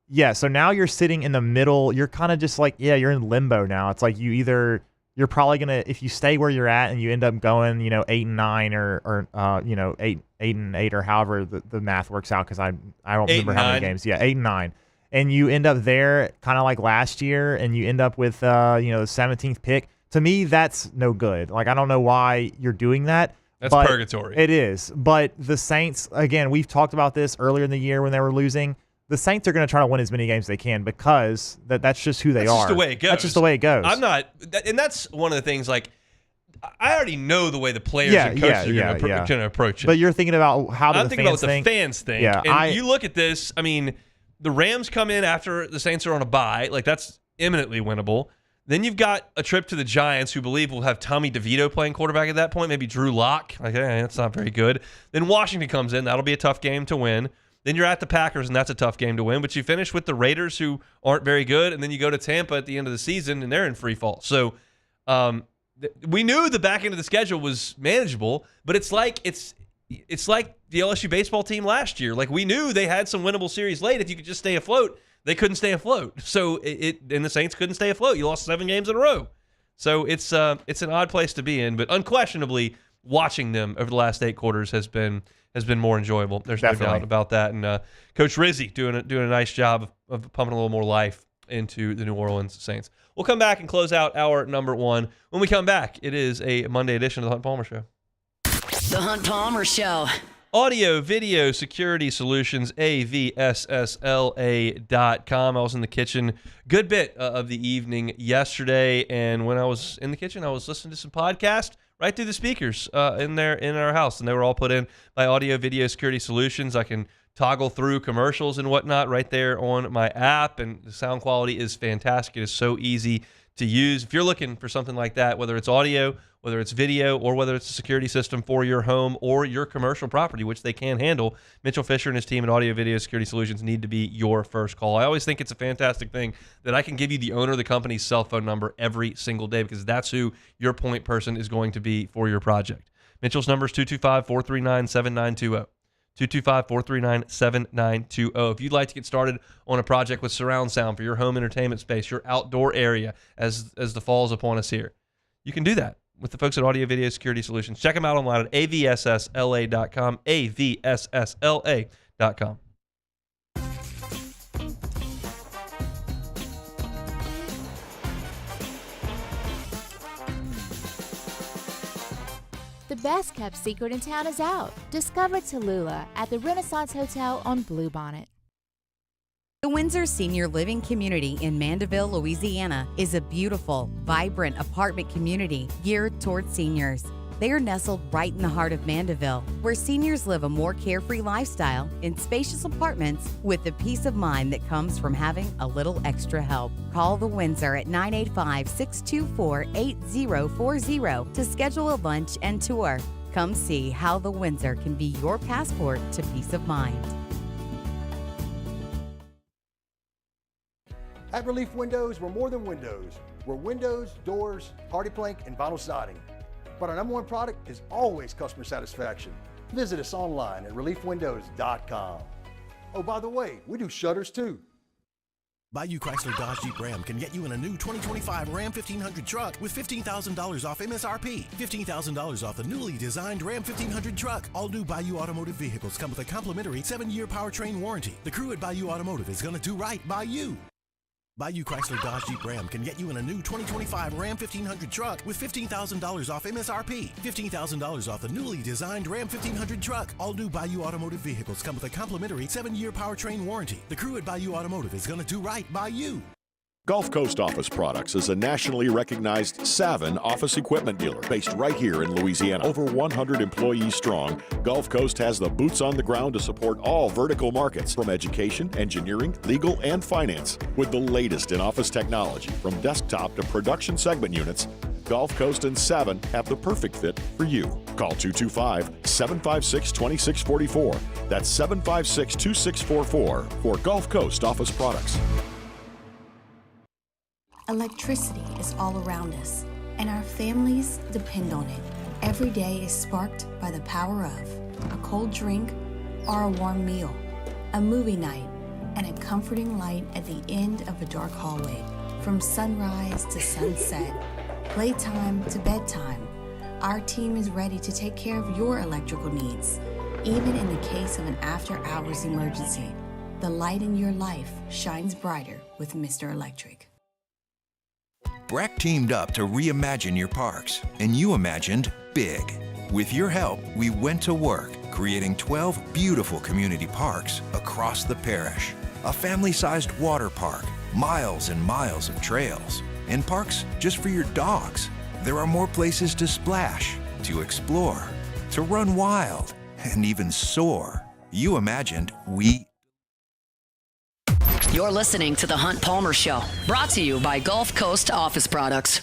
yeah, so now you're sitting in the middle. You're kind of just like, you're in limbo now. It's like you're probably gonna, if you stay where you're at and you end up going, 8-9 or 8-8 or however the math works out, because I don't remember how many games. Yeah, 8-9. And you end up there kind of like last year, and you end up with the 17th pick, To me, that's no good. Like, I don't know why you're doing that. That's purgatory. It is. But the Saints, again, we've talked about this earlier in the year when they were losing. The Saints are going to try to win as many games as they can because that's just who they are. That's just the way it goes. That's just the way it goes. I'm not, and that's one of the things, like, I already know the way the players and coaches are going to approach it. But you're thinking about how I'm the thinking fans about what think. the fans think. Yeah, and you look at this, I mean, the Rams come in after the Saints are on a bye. Like, that's imminently winnable. Then you've got a trip to the Giants, who believe will have Tommy DeVito playing quarterback at that point, maybe Drew Lock. Like, that's not very good. Then Washington comes in. That'll be a tough game to win. Then you're at the Packers, and that's a tough game to win. But you finish with the Raiders, who aren't very good, and then you go to Tampa at the end of the season, and they're in free fall. So we knew the back end of the schedule was manageable, but it's like the LSU baseball team last year. Like, we knew they had some winnable series late. If you could just stay afloat, they couldn't stay afloat. So and the Saints couldn't stay afloat. You lost 7 games in a row. So it's an odd place to be in, but unquestionably, watching them over the last 8 quarters has been more enjoyable. There's Definitely. no doubt about that. And Coach Rizzi doing a nice job of pumping a little more life into the New Orleans Saints. We'll come back and close out hour number 1. When we come back, it is a Monday edition of the Hunt Palmer Show. The Hunt Palmer Show. Audio, video, security solutions, avssla.com. I was in the kitchen good bit of the evening yesterday, and when I was in the kitchen, I was listening to some podcast right through the speakers in our house, and they were all put in by Audio, Video, Security Solutions. I can toggle through commercials and whatnot right there on my app, and the sound quality is fantastic. It is so easy to use. If you're looking for something like that, whether it's audio, whether it's video, or whether it's a security system for your home or your commercial property, which they can handle, Mitchell Fisher and his team at Audio Video Security Solutions need to be your first call. I always think it's a fantastic thing that I can give you the owner of the company's cell phone number every single day, because that's who your point person is going to be for your project. Mitchell's number is 225-439-7920. 225-439-7920. If you'd like to get started on a project with surround sound for your home entertainment space, your outdoor area, as the fall is upon us here, you can do that with the folks at Audio Video Security Solutions. Check them out online at avssla.com, avssla.com. The best kept secret in town is out. Discover Tallulah at the Renaissance Hotel on Bluebonnet. The Windsor Senior Living Community in Mandeville, Louisiana is a beautiful, vibrant apartment community geared toward seniors. They are nestled right in the heart of Mandeville, where seniors live a more carefree lifestyle in spacious apartments with the peace of mind that comes from having a little extra help. Call the Windsor at 985-624-8040 to schedule a lunch and tour. Come see how the Windsor can be your passport to peace of mind. At Relief Windows, we're more than windows. We're windows, doors, party plank, and vinyl siding. But our #1 product is always customer satisfaction. Visit us online at reliefwindows.com. Oh, by the way, we do shutters too. Bayou Chrysler Dodge Jeep Ram can get you in a new 2025 Ram 1500 truck with $15,000 off MSRP. $15,000 off the newly designed Ram 1500 truck. All new Bayou Automotive vehicles come with a complimentary 7-year powertrain warranty. The crew at Bayou Automotive is going to do right by you. Bayou Chrysler Dodge Jeep Ram can get you in a new 2025 Ram 1500 truck with $15,000 off MSRP. $15,000 off the newly designed Ram 1500 truck. All new Bayou Automotive vehicles come with a complimentary 7-year powertrain warranty. The crew at Bayou Automotive is going to do right by you. Gulf Coast Office Products is a nationally recognized Savin office equipment dealer based right here in Louisiana. Over 100 employees strong, Gulf Coast has the boots on the ground to support all vertical markets, from education, engineering, legal, and finance. With the latest in office technology, from desktop to production segment units, Gulf Coast and Savin have the perfect fit for you. Call 225-756-2644. That's 756-2644 for Gulf Coast Office Products. Electricity is all around us, and our families depend on it. Every day is sparked by the power of a cold drink or a warm meal, a movie night, and a comforting light at the end of a dark hallway. From sunrise to sunset, playtime to bedtime, our team is ready to take care of your electrical needs. Even in the case of an after-hours emergency, the light in your life shines brighter with Mr. Electric. Breck teamed up to reimagine your parks, and you imagined big. With your help, we went to work, creating 12 beautiful community parks across the parish. A family-sized water park, miles and miles of trails, and parks just for your dogs. There are more places to splash, to explore, to run wild, and even soar. You imagined we... You're listening to The Hunt Palmer Show, brought to you by Gulf Coast Office Products.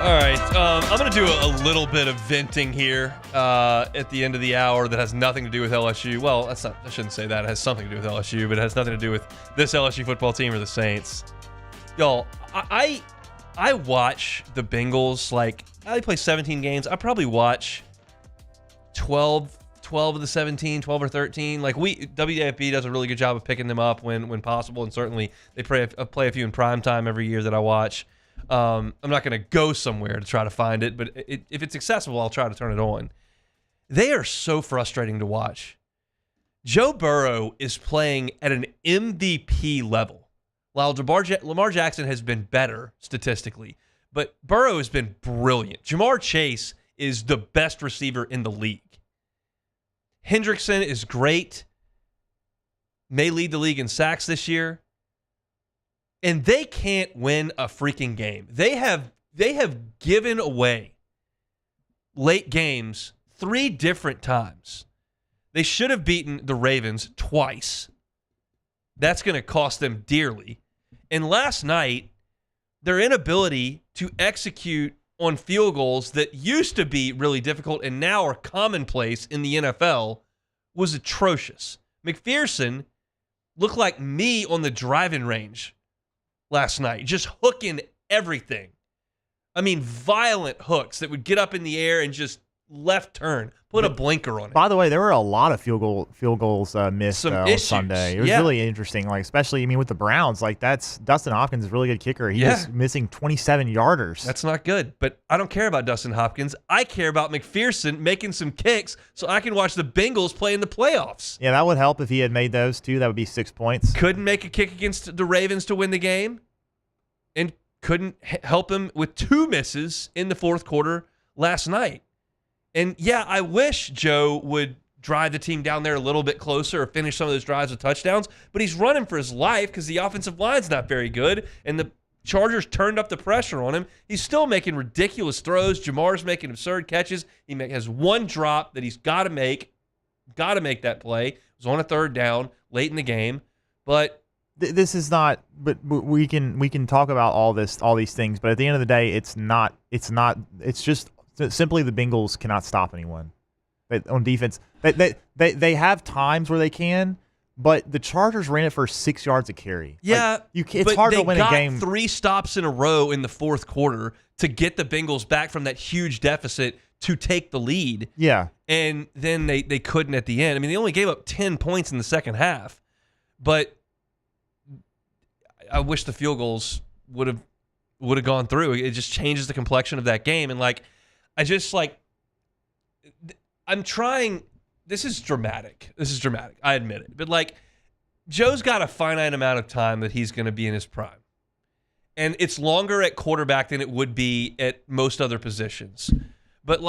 All right, I'm going to do a little bit of venting here at the end of the hour that has nothing to do with LSU. Well, I shouldn't say that. It has something to do with LSU, but it has nothing to do with this LSU football team or the Saints. Y'all, I watch the Bengals, like, they play 17 games. I probably watch 12 of the 17, 12 or 13. Like, WAFB does a really good job of picking them up when possible, and certainly they play a few in prime time every year that I watch. I'm not going to go somewhere to try to find it, but if it's accessible, I'll try to turn it on. They are so frustrating to watch. Joe Burrow is playing at an MVP level, while Lamar Jackson has been better statistically, but Burrow has been brilliant. Jamar Chase is the best receiver in the league. Hendrickson is great, may lead the league in sacks this year. And they can't win a freaking game. They have given away late games 3 different times. They should have beaten the Ravens twice. That's going to cost them dearly. And last night, their inability to execute on field goals that used to be really difficult and now are commonplace in the NFL was atrocious. McPherson looked like me on the driving range last night, just hooking everything. I mean, violent hooks that would get up in the air and just left turn, put a blinker on it. By the way, there were a lot of field goals missed on Sunday. It was really interesting, like especially with the Browns. Like Dustin Hopkins is a really good kicker. He was missing 27-yarders. That's not good. But I don't care about Dustin Hopkins. I care about McPherson making some kicks so I can watch the Bengals play in the playoffs. Yeah, that would help if he had made those too. That would be 6 points. Couldn't make a kick against the Ravens to win the game, and couldn't help him with 2 misses in the fourth quarter last night. And yeah, I wish Joe would drive the team down there a little bit closer or finish some of those drives with touchdowns, but he's running for his life because the offensive line's not very good, and the Chargers turned up the pressure on him. He's still making ridiculous throws. Jamar's making absurd catches. He has 1 drop that he's got to make. Got to make that play. It was on a 3rd down late in the game, but this is not. But we can talk about all these things, but at the end of the day, it's not. It's just simply the Bengals cannot stop anyone on defense. They have times where they can, but the Chargers ran it for 6 yards a carry. Yeah, it's hard to win a game. They got 3 stops in a row in the fourth quarter to get the Bengals back from that huge deficit to take the lead. Yeah, and then they couldn't at the end. I mean, they only gave up 10 points in the second half, but I wish the field goals would have gone through. It just changes the complexion of that game. And I'm trying. This is dramatic. I admit it. But Joe's got a finite amount of time that he's going to be in his prime, and it's longer at quarterback than it would be at most other positions. But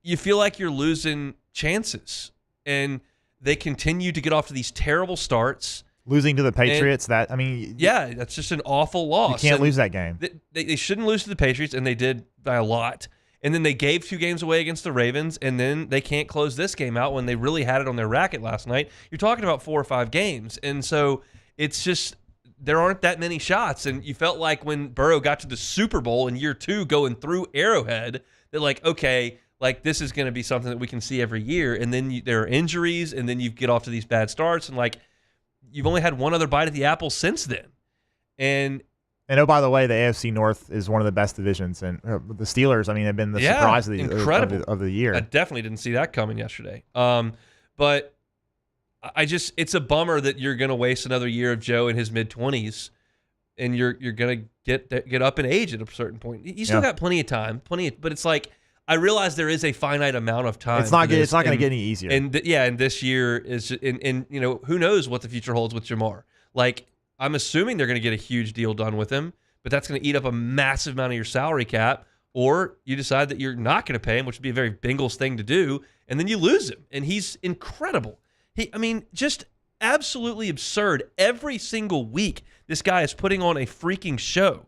you feel like you're losing chances, and they continue to get off to these terrible starts. Losing to the Patriots, that's just an awful loss. You can't lose that game. They shouldn't lose to the Patriots, and they did by a lot. And then they gave 2 games away against the Ravens, and then they can't close this game out when they really had it on their racket last night. You're talking about 4 or 5 games, and so it's just there aren't that many shots. And you felt like when Burrow got to the Super Bowl in year 2 going through Arrowhead, that this is going to be something that we can see every year. And then there are injuries, and then you get off to these bad starts, and you've only had one other bite at the apple since then. And And oh, by the way, the AFC North is one of the best divisions, and the Steelers, I mean, have been the surprise of the year. I definitely didn't see that coming yesterday. But it's a bummer that you're going to waste another year of Joe in his mid-20s, and you're going to get up in age at a certain point. You still got plenty of time, but it's like I realize there is a finite amount of time. It's not going to get any easier. And this year is, and who knows what the future holds with Jamar. Like, I'm assuming they're going to get a huge deal done with him, but that's going to eat up a massive amount of your salary cap, or you decide that you're not going to pay him, which would be a very Bengals thing to do, and then you lose him. And he's incredible. Just absolutely absurd. Every single week, this guy is putting on a freaking show.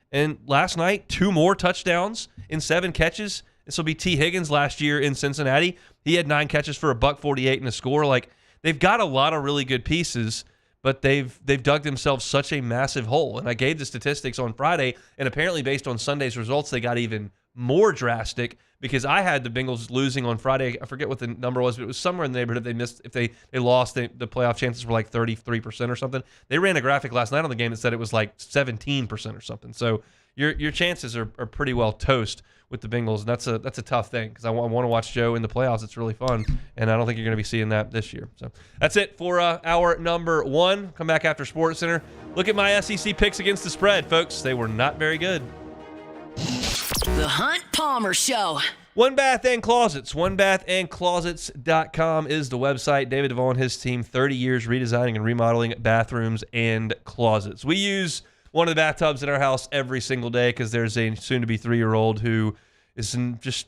And last night, 2 more touchdowns in 7 catches. This will be T. Higgins last year in Cincinnati. He had 9 catches for $148 and a score. Like, they've got a lot of really good pieces, but they've dug themselves such a massive hole. And I gave the statistics on Friday, and apparently based on Sunday's results, they got even more drastic because I had the Bengals losing on Friday. I forget what the number was, but it was somewhere in the neighborhood. If they lost, the playoff chances were like 33% or something. They ran a graphic last night on the game that said it was like 17% or something. So your chances are pretty well toast with the Bengals, and that's a tough thing because I want to watch Joe in the playoffs. It's really fun, and I don't think you're going to be seeing that this year. So that's it for hour number 1. Come back after Sports Center. Look at my SEC picks against the spread, folks. They were not very good. The Hunt Palmer Show. One Bath and Closets. OneBathAndClosets.com is the website. David Duvall and his team, 30 years redesigning and remodeling bathrooms and closets. We use one of the bathtubs in our house every single day because there's a soon-to-be 3-year-old who is just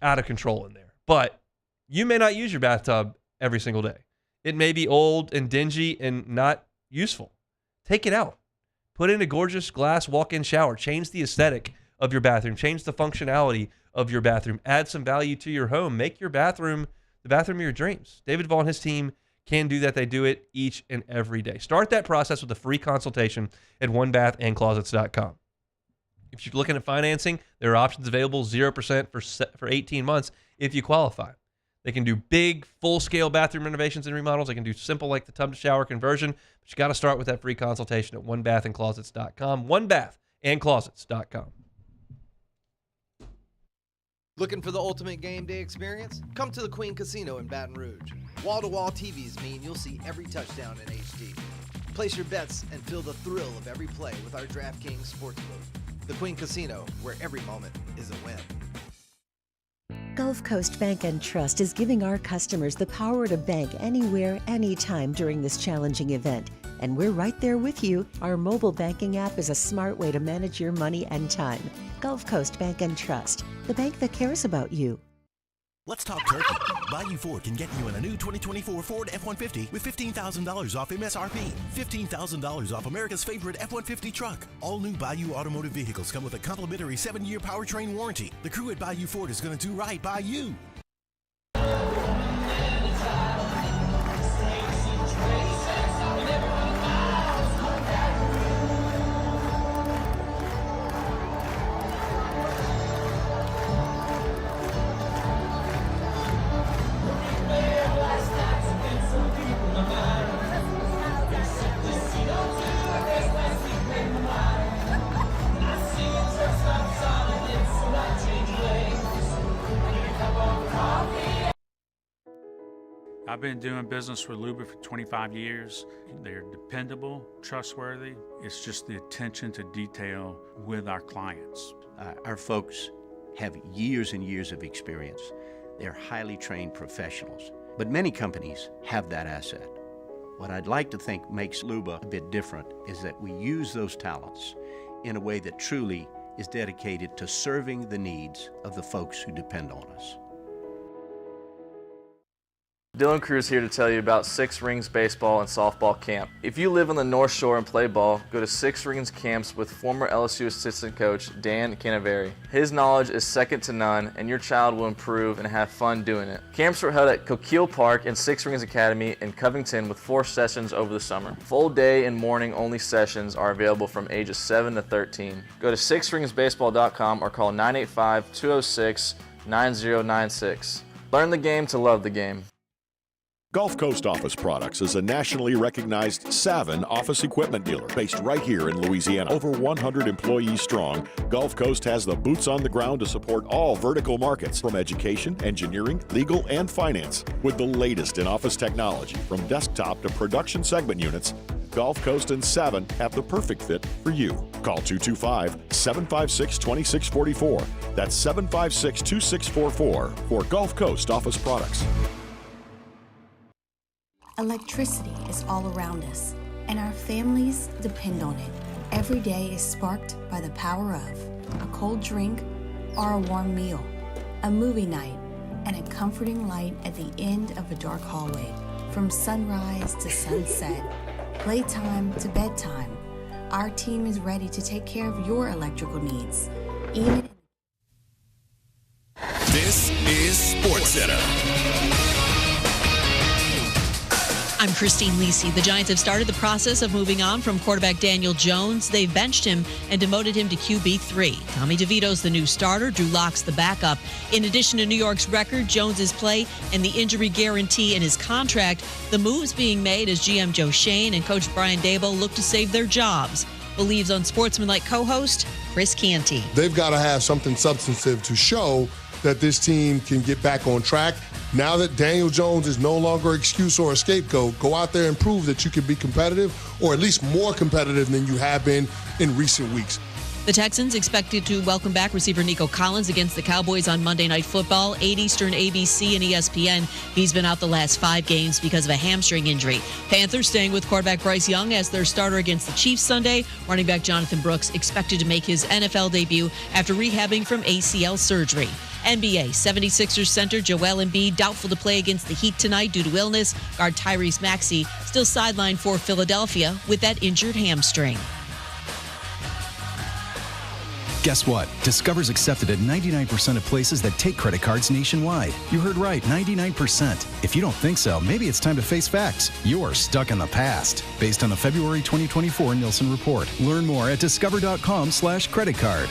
out of control in there. But you may not use your bathtub every single day. It may be old and dingy and not useful. Take it out. Put in a gorgeous glass walk-in shower. Change the aesthetic of your bathroom. Change the functionality of your bathroom. Add some value to your home. Make your bathroom the bathroom of your dreams. David Duvall and his team can do that. They do it each and every day. Start that process with a free consultation at OneBathAndClosets.com. If you're looking at financing, there are options available, 0% for 18 months if you qualify. They can do big, full-scale bathroom renovations and remodels. They can do simple like the tub-to-shower conversion, but you got to start with that free consultation at OneBathAndClosets.com. OneBathAndClosets.com. Looking for the ultimate game day experience? Come to the Queen Casino in Baton Rouge. Wall-to-wall TVs mean you'll see every touchdown in HD. Place your bets and feel the thrill of every play with our DraftKings Sportsbook. The Queen Casino, where every moment is a win. Gulf Coast Bank and Trust is giving our customers the power to bank anywhere, anytime during this challenging event. And we're right there with you. Our mobile banking app is a smart way to manage your money and time. Gulf Coast Bank and Trust, the bank that cares about you. Let's talk turkey. Bayou Ford can get you in a new 2024 Ford F-150 with $15,000 off MSRP. $15,000 off America's favorite F-150 truck. All new Bayou automotive vehicles come with a complimentary 7-year powertrain warranty. The crew at Bayou Ford is going to do right by you. I've been doing business with Luba for 25 years. They're dependable, trustworthy. It's just the attention to detail with our clients. Our folks have years and years of experience. They're highly trained professionals, but many companies have that asset. What I'd like to think makes Luba a bit different is that we use those talents in a way that truly is dedicated to serving the needs of the folks who depend on us. Dylan Cruz here to tell you about Six Rings Baseball and Softball Camp. If you live on the North Shore and play ball, go to Six Rings Camps with former LSU assistant coach Dan Canaveri. His knowledge is second to none, and your child will improve and have fun doing it. Camps are held at Coquille Park and Six Rings Academy in Covington with 4 sessions over the summer. Full day and morning only sessions are available from ages 7 to 13. Go to sixringsbaseball.com or call 985-206-9096. Learn the game to love the game. Gulf Coast Office Products is a nationally recognized Savin office equipment dealer based right here in Louisiana. Over 100 employees strong, Gulf Coast has the boots on the ground to support all vertical markets, from education, engineering, legal, and finance. With the latest in office technology, from desktop to production segment units, Gulf Coast and Savin have the perfect fit for you. Call 225-756-2644. That's 756-2644 for Gulf Coast Office Products. Electricity is all around us, and our families depend on it. Every day is sparked by the power of a cold drink or a warm meal, a movie night, and a comforting light at the end of a dark hallway. From sunrise to sunset, playtime to bedtime, our team is ready to take care of your electrical needs. This is SportsCenter. I'm Christine Lisi. The Giants have started the process of moving on from quarterback Daniel Jones. They've benched him and demoted him to QB3. Tommy DeVito's the new starter. Drew Lock's the backup. In addition to New York's record, Jones's play, and the injury guarantee in his contract, the moves being made as GM Joe Shane and Coach Brian Daboll look to save their jobs. Believes Unsportsmanlike co-host Chris Canty. They've got to have something substantive to show that this team can get back on track. Now that Daniel Jones is no longer an excuse or a scapegoat, go out there and prove that you can be competitive, or at least more competitive than you have been in recent weeks. The Texans expected to welcome back receiver Nico Collins against the Cowboys on Monday Night Football, 8 Eastern, ABC and ESPN. He's been out the last 5 games because of a hamstring injury. Panthers staying with quarterback Bryce Young as their starter against the Chiefs Sunday. Running back Jonathan Brooks expected to make his NFL debut after rehabbing from ACL surgery. NBA 76ers center Joel Embiid doubtful to play against the Heat tonight due to illness. Guard Tyrese Maxey still sidelined for Philadelphia with that injured hamstring. Guess what? Discover's accepted at 99% of places that take credit cards nationwide. You heard right, 99%. If you don't think so, maybe it's time to face facts. You're stuck in the past. Based on the February 2024 Nielsen report. Learn more at discover.com/creditcard.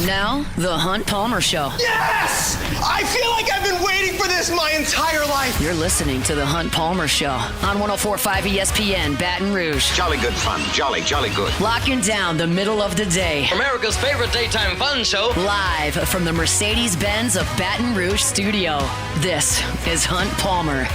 Now, the Hunt Palmer Show. Yes! I feel like I've been waiting for this my entire life. You're listening to the Hunt Palmer Show on 104.5 ESPN Baton Rouge. Jolly good fun. Jolly good. Locking down the middle of the day. America's favorite daytime fun show. Live from the Mercedes-Benz of Baton Rouge studio. This is Hunt Palmer.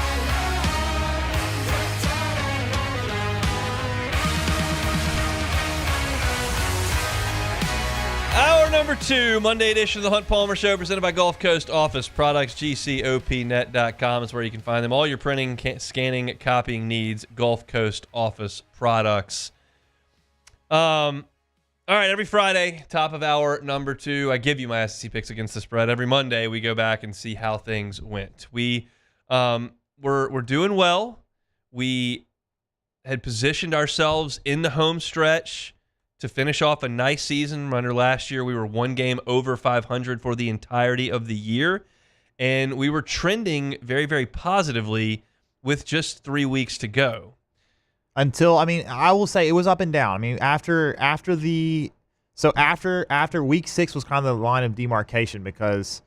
Hour number 2, Monday edition of the Hunt Palmer Show, presented by Gulf Coast Office Products. GCOPnet.com is where you can find them. All your printing, scanning, copying needs, Gulf Coast Office Products. All right, every Friday, top of hour number 2, I give you my SEC picks against the spread. Every Monday, we go back and see how things went. We're doing well. We had positioned ourselves in the home stretch to finish off a nice season. Remember last year, we were 1 game over 500 for the entirety of the year, and we were trending very, very positively with just 3 weeks to go. Until, I will say it was up and down. After week 6 was kind of the line of demarcation, because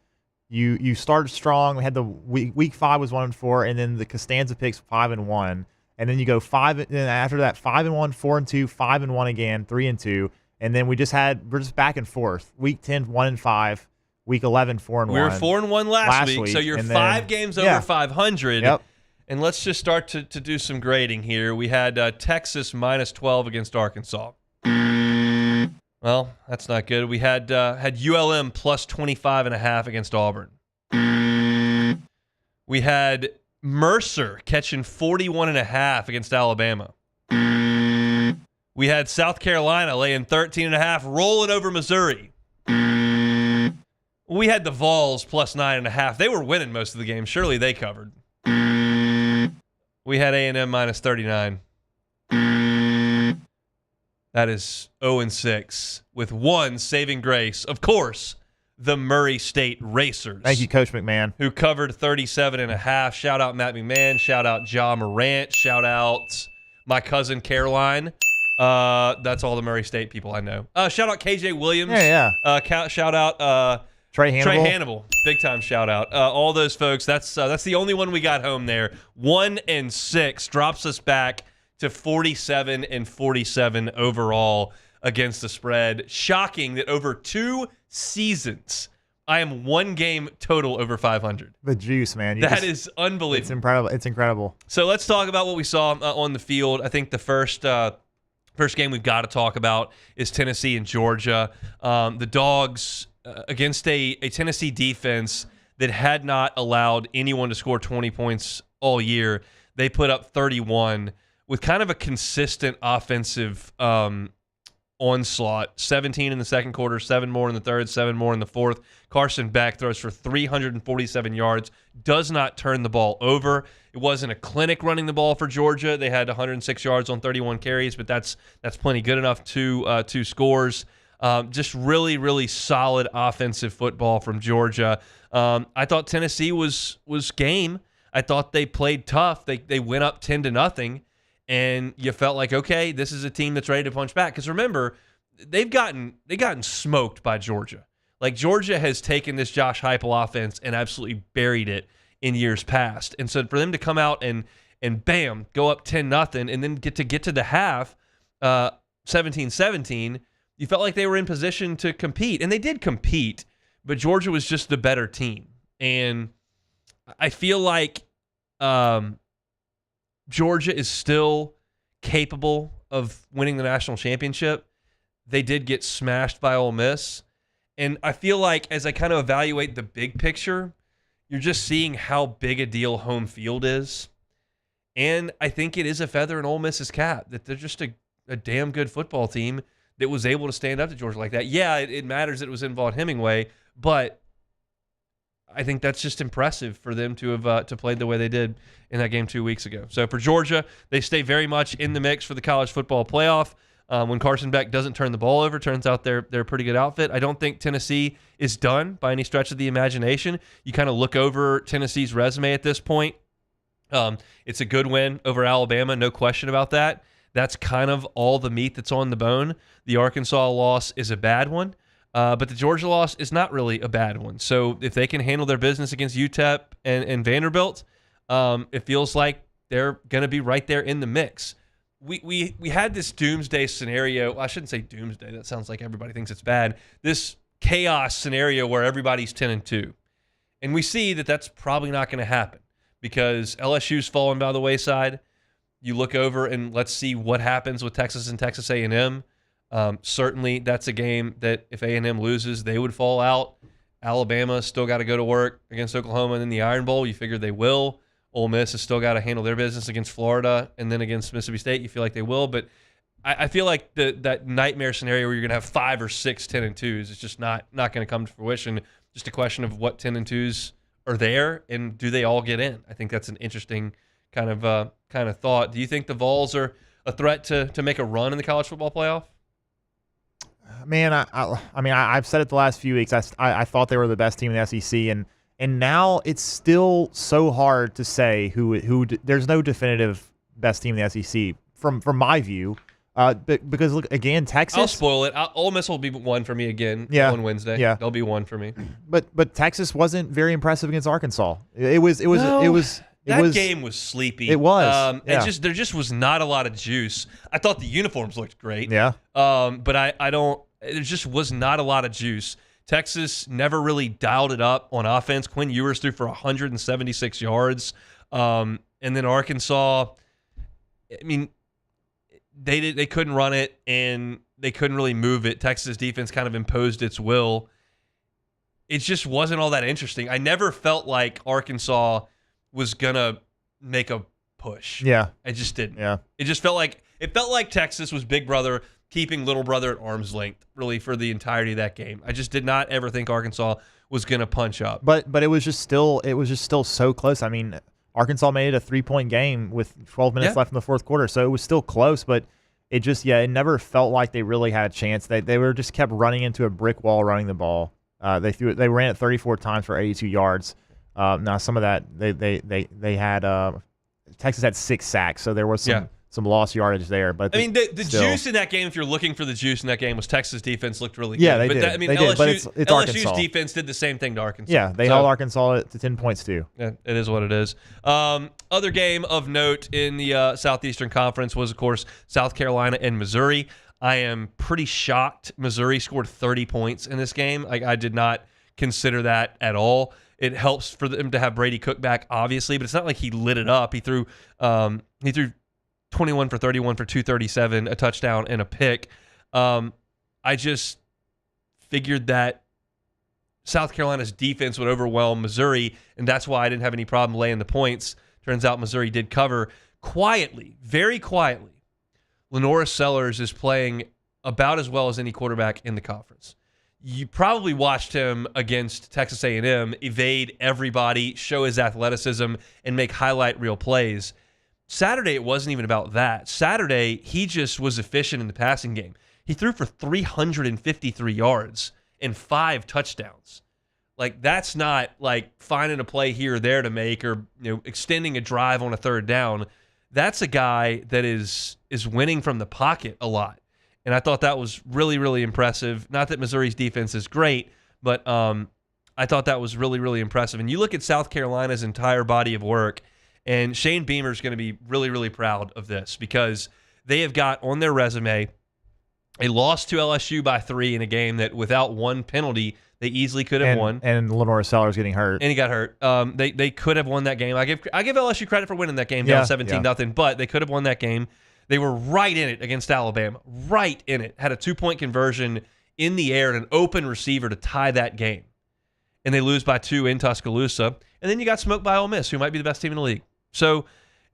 you started strong. We had the week 5 was 1-4, and then the Costanza picks 5-1. And then you go 5, and then after that 5-1, 4-2, 5-1 again, 3-2, and then we're just back and forth. Week 10, 1-5. Week 11, 4-1. We were 4-1 last week, so you're 5 games over 500. Yep. And let's just start to do some grading here. We had Texas -12 against Arkansas. Well, that's not good. We had ULM +25.5 against Auburn. We had Mercer catching 41.5 against Alabama. We had South Carolina laying 13.5, rolling over Missouri. We had the Vols +9.5. They were winning most of the game. Surely they covered. We had A&M -39. That is 0-6 with one saving grace. Of course, the Murray State Racers. Thank you, Coach McMahon. Who covered 37.5. Shout out Matt McMahon. Shout out Ja Morant. Shout out my cousin Caroline. That's all the Murray State people I know. Shout out KJ Williams. Yeah. Shout out Trey Hannibal, big time shout out. All those folks. That's the only one we got home there. 1-6 drops us back to 47-47 overall against the spread. Shocking that over 2 seasons, I am 1 game total over 500. The juice, man. That is unbelievable. It's incredible. It's incredible. So let's talk about what we saw on the field. I think the first game we've got to talk about is Tennessee and Georgia. The Dogs against a Tennessee defense that had not allowed anyone to score 20 points all year. They put up 31 with kind of a consistent offensive onslaught. 17 in the second quarter, 7 more in the third, 7 more in the fourth. Carson Beck throws for 347 yards, does not turn the ball over. It wasn't a clinic running the ball for Georgia. They had 106 yards on 31 carries, but that's plenty good enough to 2 scores. Just really, really solid offensive football from Georgia. I thought Tennessee was game. I thought they played tough. They went up 10-0. And you felt like, okay, this is a team that's ready to punch back. Because remember, they've gotten smoked by Georgia. Like, Georgia has taken this Josh Heupel offense and absolutely buried it in years past. And so for them to come out and bam, go up 10-0, and then get to the half, 17-17, you felt like they were in position to compete. And they did compete, but Georgia was just the better team. And I feel like Georgia is still capable of winning the national championship. They did get smashed by Ole Miss. And I feel like as I kind of evaluate the big picture, you're just seeing how big a deal home field is. And I think it is a feather in Ole Miss's cap that they're just a damn good football team that was able to stand up to Georgia like that. Yeah, it matters that it was in Vaught-Hemingway, but I think that's just impressive for them to have to played the way they did in that game 2 weeks ago. So for Georgia, they stay very much in the mix for the college football playoff. When Carson Beck doesn't turn the ball over, turns out they're a pretty good outfit. I don't think Tennessee is done by any stretch of the imagination. You kind of look over Tennessee's resume at this point. It's a good win over Alabama, no question about that. That's kind of all the meat that's on the bone. The Arkansas loss is a bad one. But the Georgia loss is not really a bad one. So if they can handle their business against UTEP and Vanderbilt, it feels like they're going to be right there in the mix. We had this doomsday scenario. Well, I shouldn't say doomsday. That sounds like everybody thinks it's bad. This chaos scenario where everybody's 10-2. And we see that that's probably not going to happen because LSU's fallen by the wayside. You look over and let's see what happens with Texas and Texas A&M. Certainly, that's a game that if A&M loses, they would fall out. Alabama still got to go to work against Oklahoma and then the Iron Bowl. You figure they will. Ole Miss has still got to handle their business against Florida and then against Mississippi State. You feel like they will. But I feel like that nightmare scenario where you're going to have 5 or 6 10-2s is just not going to come to fruition. Just a question of what 10-2s are there and do they all get in? I think that's an interesting kind of thought. Do you think the Vols are a threat to make a run in the college football playoff? Man, I've said it the last few weeks. I thought they were the best team in the SEC, and now it's still so hard to say who. There's no definitive best team in the SEC from my view, because look again, Texas. I'll spoil it. Ole Miss will be one for me again. Yeah, on Wednesday. Yeah, they'll be one for me. But Texas wasn't very impressive against Arkansas. It was. That game was sleepy. It was. There just was not a lot of juice. I thought the uniforms looked great. Yeah. But I don't. There just was not a lot of juice. Texas never really dialed it up on offense. Quinn Ewers threw for 176 yards. And then Arkansas, I mean, they couldn't run it and they couldn't really move it. Texas defense kind of imposed its will. It just wasn't all that interesting. I never felt like Arkansas was gonna make a push. Yeah, I just didn't. Yeah, it just felt like Texas was Big Brother keeping Little Brother at arm's length, really, for the entirety of that game. I just did not ever think Arkansas was gonna punch up. But it was just still so close. I mean, Arkansas made it a 3-point game with 12 minutes left in the fourth quarter, so it was still close. But it never felt like they really had a chance. They were just kept running into a brick wall running the ball. They ran it 34 times for 82 yards. Now some of that they had Texas had 6 sacks, so there was lost yardage there. But I mean, the juice in that game, if you're looking for the juice in that game, was Texas defense looked really good. Yeah, they but did. That, I mean, they LSU, did, but it's LSU's Arkansas. defense did the same thing to Arkansas. Yeah, they held Arkansas to 10 points too. Yeah, it is what it is. Other game of note in the Southeastern Conference was, of course, South Carolina and Missouri. I am pretty shocked Missouri scored 30 points in this game. I did not consider that at all. It helps for them to have Brady Cook back, obviously, but it's not like he lit it up. He threw 21 for 31 for 237, a touchdown and a pick. I just figured that South Carolina's defense would overwhelm Missouri, and that's why I didn't have any problem laying the points. Turns out Missouri did cover quietly, very quietly. Lenora Sellers is playing about as well as any quarterback in the conference. You probably watched him against Texas A&M evade everybody, show his athleticism, and make highlight reel plays. Saturday, it wasn't even about that. Saturday, he just was efficient in the passing game. He threw for 353 yards and 5 touchdowns. Like, that's not like finding a play here or there to make or extending a drive on a third down. That's a guy that is winning from the pocket a lot. And I thought that was really, really impressive. Not that Missouri's defense is great, but I thought that was really, really impressive. And you look at South Carolina's entire body of work, and Shane Beamer is going to be really, really proud of this because they have got on their resume a loss to LSU by 3 in a game that without one penalty, they easily could have won. And Lenora Sellers getting hurt. And he got hurt. They could have won that game. I give LSU credit for winning that game down 17-0, but they could have won that game. They were right in it against Alabama. Right in it. Had a 2-point conversion in the air and an open receiver to tie that game. And they lose by 2 in Tuscaloosa. And then you got smoked by Ole Miss, who might be the best team in the league. So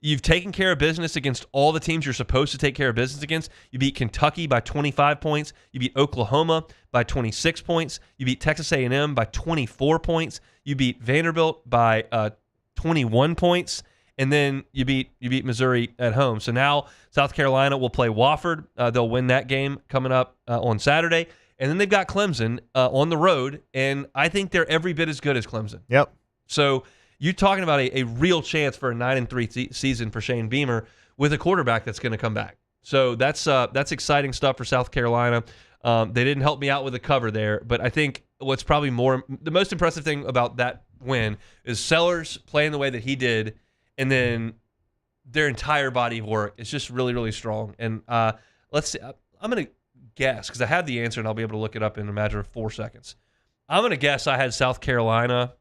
you've taken care of business against all the teams you're supposed to take care of business against. You beat Kentucky by 25 points. You beat Oklahoma by 26 points. You beat Texas A&M by 24 points. You beat Vanderbilt by 21 points. And then you beat Missouri at home. So now South Carolina will play Wofford. They'll win that game coming up on Saturday. And then they've got Clemson on the road, and I think they're every bit as good as Clemson. Yep. So you're talking about a real chance for a 9-3 season for Shane Beamer with a quarterback that's going to come back. So that's exciting stuff for South Carolina. They didn't help me out with the cover there, but I think what's probably the most impressive thing about that win is Sellers playing the way that he did, and then their entire body of work is just really, really strong. And let's see. I'm going to guess, because I have the answer and I'll be able to look it up in a matter of 4 seconds. I'm going to guess I had South Carolina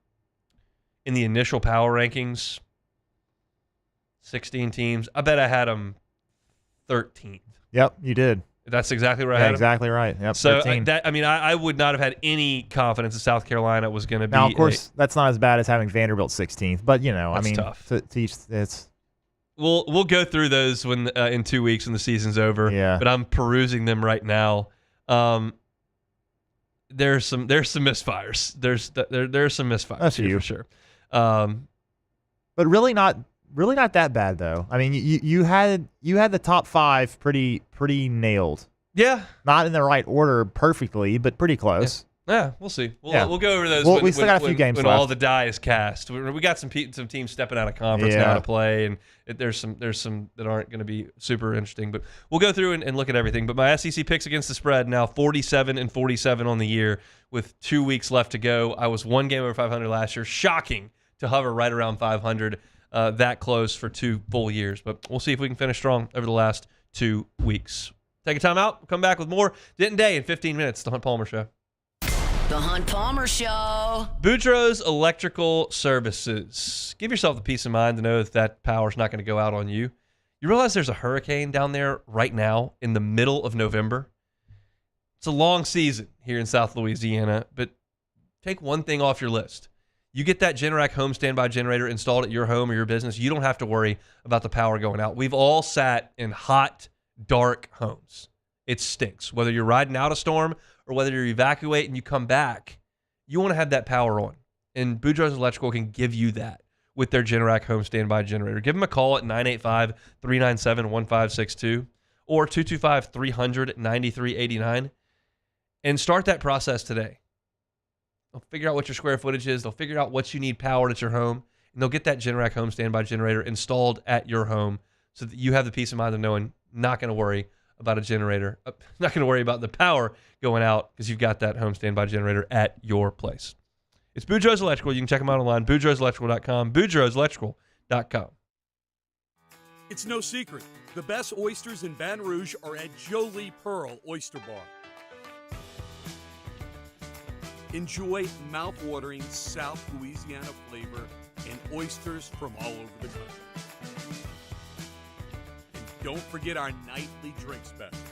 in the initial power rankings, 16 teams. I bet I had them 13th. Yep, you did. That's exactly where I had them. Exactly right. Yep. So I would not have had any confidence that South Carolina was going to be. Now, of course, that's not as bad as having Vanderbilt 16th, but that's tough. To each, it's. We'll go through those when in 2 weeks when the season's over. Yeah. But I'm perusing them right now. There's some misfires. There's some misfires. That's here you. For sure. But really not that bad though. I mean, you had the top 5 pretty nailed. Yeah. Not in the right order perfectly, but pretty close. Yeah, we'll see. We'll go over those. We still got a few games when left. all the die is cast. We got some teams stepping out of conference now to play, and there's some that aren't going to be super interesting. But we'll go through and look at everything. But my SEC picks against the spread now 47-47 on the year with 2 weeks left to go. I was 1 game over 500 last year. Shocking to hover right around 500 that close for 2 full years. But we'll see if we can finish strong over the last 2 weeks. Take a time out. We'll come back with more Denton Day in 15 minutes. The Hunt Palmer Show. The Hunt Palmer Show. Boudreaux's Electrical Services. Give yourself the peace of mind to know that power's not going to go out on you. You realize there's a hurricane down there right now in the middle of November? It's a long season here in South Louisiana, but take one thing off your list. You get that Generac home standby generator installed at your home or your business, you don't have to worry about the power going out. We've all sat in hot, dark homes. It stinks. Whether you're riding out a storm or whether you evacuate and you come back, you want to have that power on. And Boudreaux's Electrical can give you that with their Generac home standby generator. Give them a call at 985-397-1562 or 225-300-9389 and start that process today. They'll figure out what your square footage is. They'll figure out what you need powered at your home, and they'll get that Generac home standby generator installed at your home so that you have the peace of mind of knowing not going to worry about a generator, not going to worry about the power going out because you've got that home standby generator at your place. It's Boudreaux's Electrical. You can check them out online, boudreauxelectrical.com, boudreauxelectrical.com. It's no secret. The best oysters in Baton Rouge are at Jolie Pearl Oyster Bar. Enjoy mouth-watering South Louisiana flavor and oysters from all over the country. And don't forget our nightly drink specials.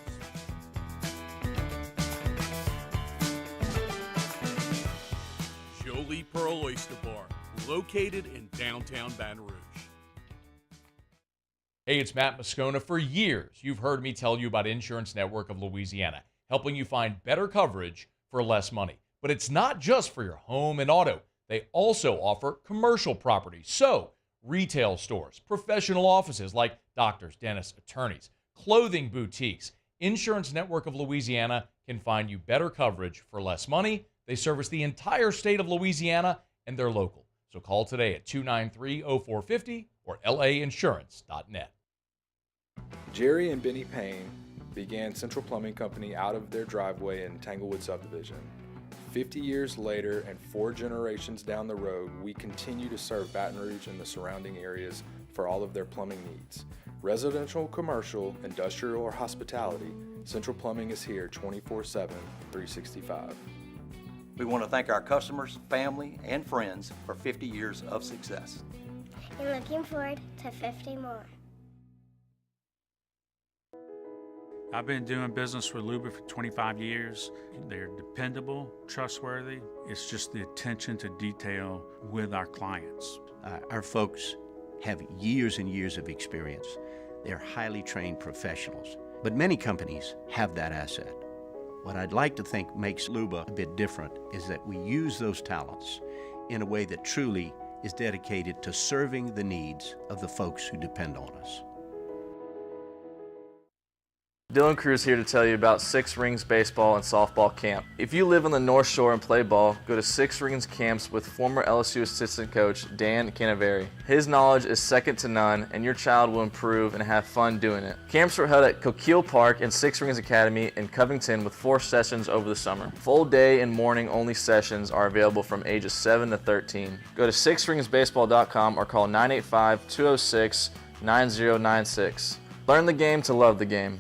Jolie Pearl Oyster Bar, located in downtown Baton Rouge. Hey, it's Matt Moscona. For years, you've heard me tell you about Insurance Network of Louisiana, helping you find better coverage for less money. But it's not just for your home and auto. They also offer commercial property. So, retail stores, professional offices like doctors, dentists, attorneys, clothing boutiques. Insurance Network of Louisiana can find you better coverage for less money. They service the entire state of Louisiana, and they're local. So call today at 293-0450 or lainsurance.net. Jerry and Benny Payne began Central Plumbing Company out of their driveway in Tanglewood Subdivision. 50 years later and 4 generations down the road, we continue to serve Baton Rouge and the surrounding areas for all of their plumbing needs. Residential, commercial, industrial, or hospitality, Central Plumbing is here 24/7, 365. We want to thank our customers, family, and friends for 50 years of success. And looking forward to 50 more. I've been doing business with Luba for 25 years. They're dependable, trustworthy. It's just the attention to detail with our clients. Our folks have years and years of experience. They're highly trained professionals, but many companies have that asset. What I'd like to think makes Luba a bit different is that we use those talents in a way that truly is dedicated to serving the needs of the folks who depend on us. Dylan Cruz here to tell you about Six Rings Baseball and Softball Camp. If you live on the North Shore and play ball, go to Six Rings Camps with former LSU assistant coach Dan Canaveri. His knowledge is second to none, and your child will improve and have fun doing it. Camps were held at Coquille Park and Six Rings Academy in Covington with 4 sessions over the summer. Full day and morning only sessions are available from ages 7 to 13. Go to sixringsbaseball.com or call 985-206-9096. Learn the game to love the game.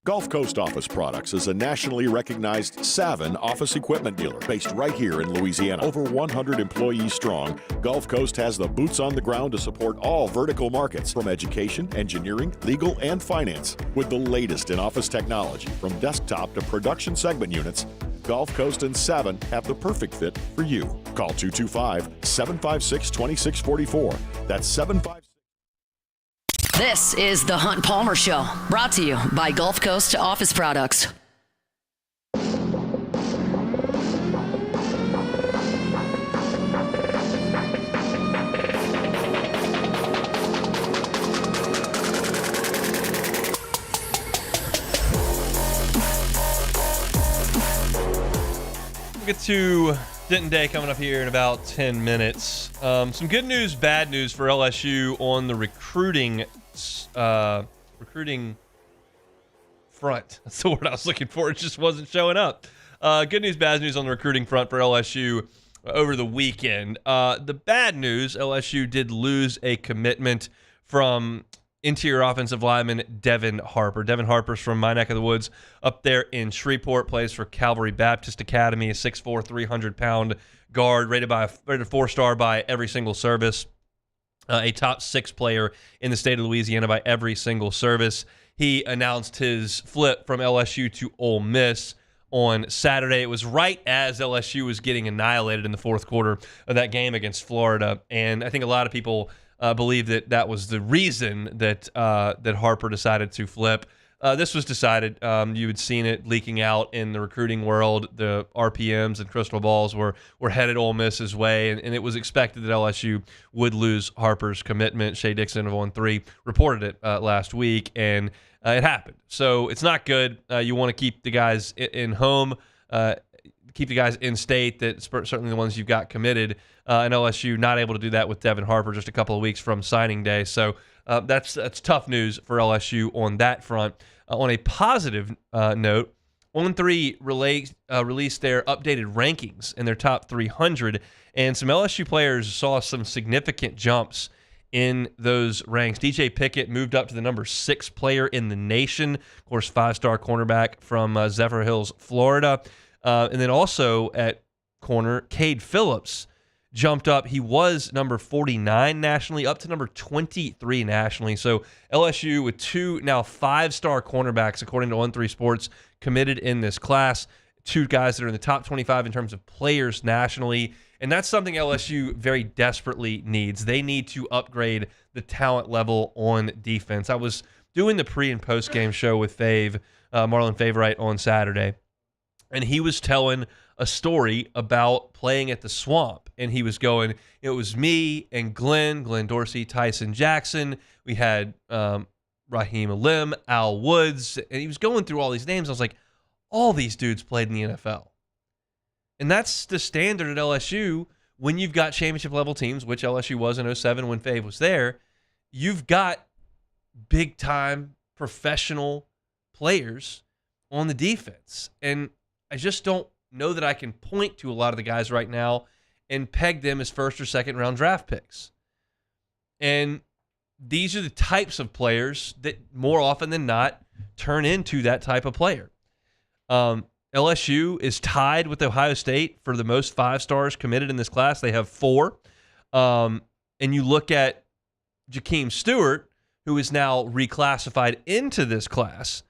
Gulf Coast Office Products is a nationally recognized Savin office equipment dealer based right here in Louisiana. Over 100 employees strong, Gulf Coast has the boots on the ground to support all vertical markets from education, engineering, legal, and finance. With the latest in office technology from desktop to production segment units, Gulf Coast and Savin have the perfect fit for you. Call 225-756-2644. That's 756. This is the Hunt Palmer Show, brought to you by Gulf Coast Office Products. We'll get to Denton Day coming up here in about 10 minutes. Some good news, bad news for LSU on the recruiting front. That's the word I was looking for. It just wasn't showing up. Good news, bad news on the recruiting front for LSU over the weekend. The bad news, LSU did lose a commitment from interior offensive lineman Devin Harper. Devin Harper's from my neck of the woods up there in Shreveport, plays for Calvary Baptist Academy, a 6'4", 300-pound guard, rated 4-star by every single service. A top 6 player in the state of Louisiana by every single service. He announced his flip from LSU to Ole Miss on Saturday. It was right as LSU was getting annihilated in the fourth quarter of that game against Florida, and I think a lot of people believe that that was the reason that that Harper decided to flip. This was decided. You had seen it leaking out in the recruiting world. The RPMs and crystal balls were headed Ole Miss's way, and it was expected that LSU would lose Harper's commitment. Shea Dixon of On3 reported it last week, and it happened. So it's not good. You want to keep the guys in home, keep the guys in state, that certainly the ones you've got committed, and LSU not able to do that with Devin Harper just a couple of weeks from signing day. So That's tough news for LSU on that front. On a positive note, On3 released their updated rankings in their top 300, and some LSU players saw some significant jumps in those ranks. DJ Pickett moved up to the number 6 player in the nation. Of course, 5-star cornerback from Zephyr Hills, Florida. And then also at corner, Cade Phillips jumped up. He was number 49 nationally, up to number 23 nationally. So LSU with 2 now 5-star cornerbacks, according to On3 Sports, committed in this class. 2 guys that are in the top 25 in terms of players nationally. And that's something LSU very desperately needs. They need to upgrade the talent level on defense. I was doing the pre- and post-game show with Marlon Favorite on Saturday, and he was telling a story about playing at the Swamp. And he was going, it was me and Glenn Dorsey, Tyson Jackson. We had Raheem Alim, Al Woods. And he was going through all these names. I was like, all these dudes played in the NFL. And that's the standard at LSU when you've got championship-level teams, which LSU was in 07 when Fave was there. You've got big-time professional players on the defense. And I just don't know that I can point to a lot of the guys right now and peg them as first or second round draft picks. And these are the types of players that more often than not turn into that type of player. LSU is tied with Ohio State for the most 5-stars committed in this class. They have 4. And you look at Jakeem Stewart, who is now reclassified into this class.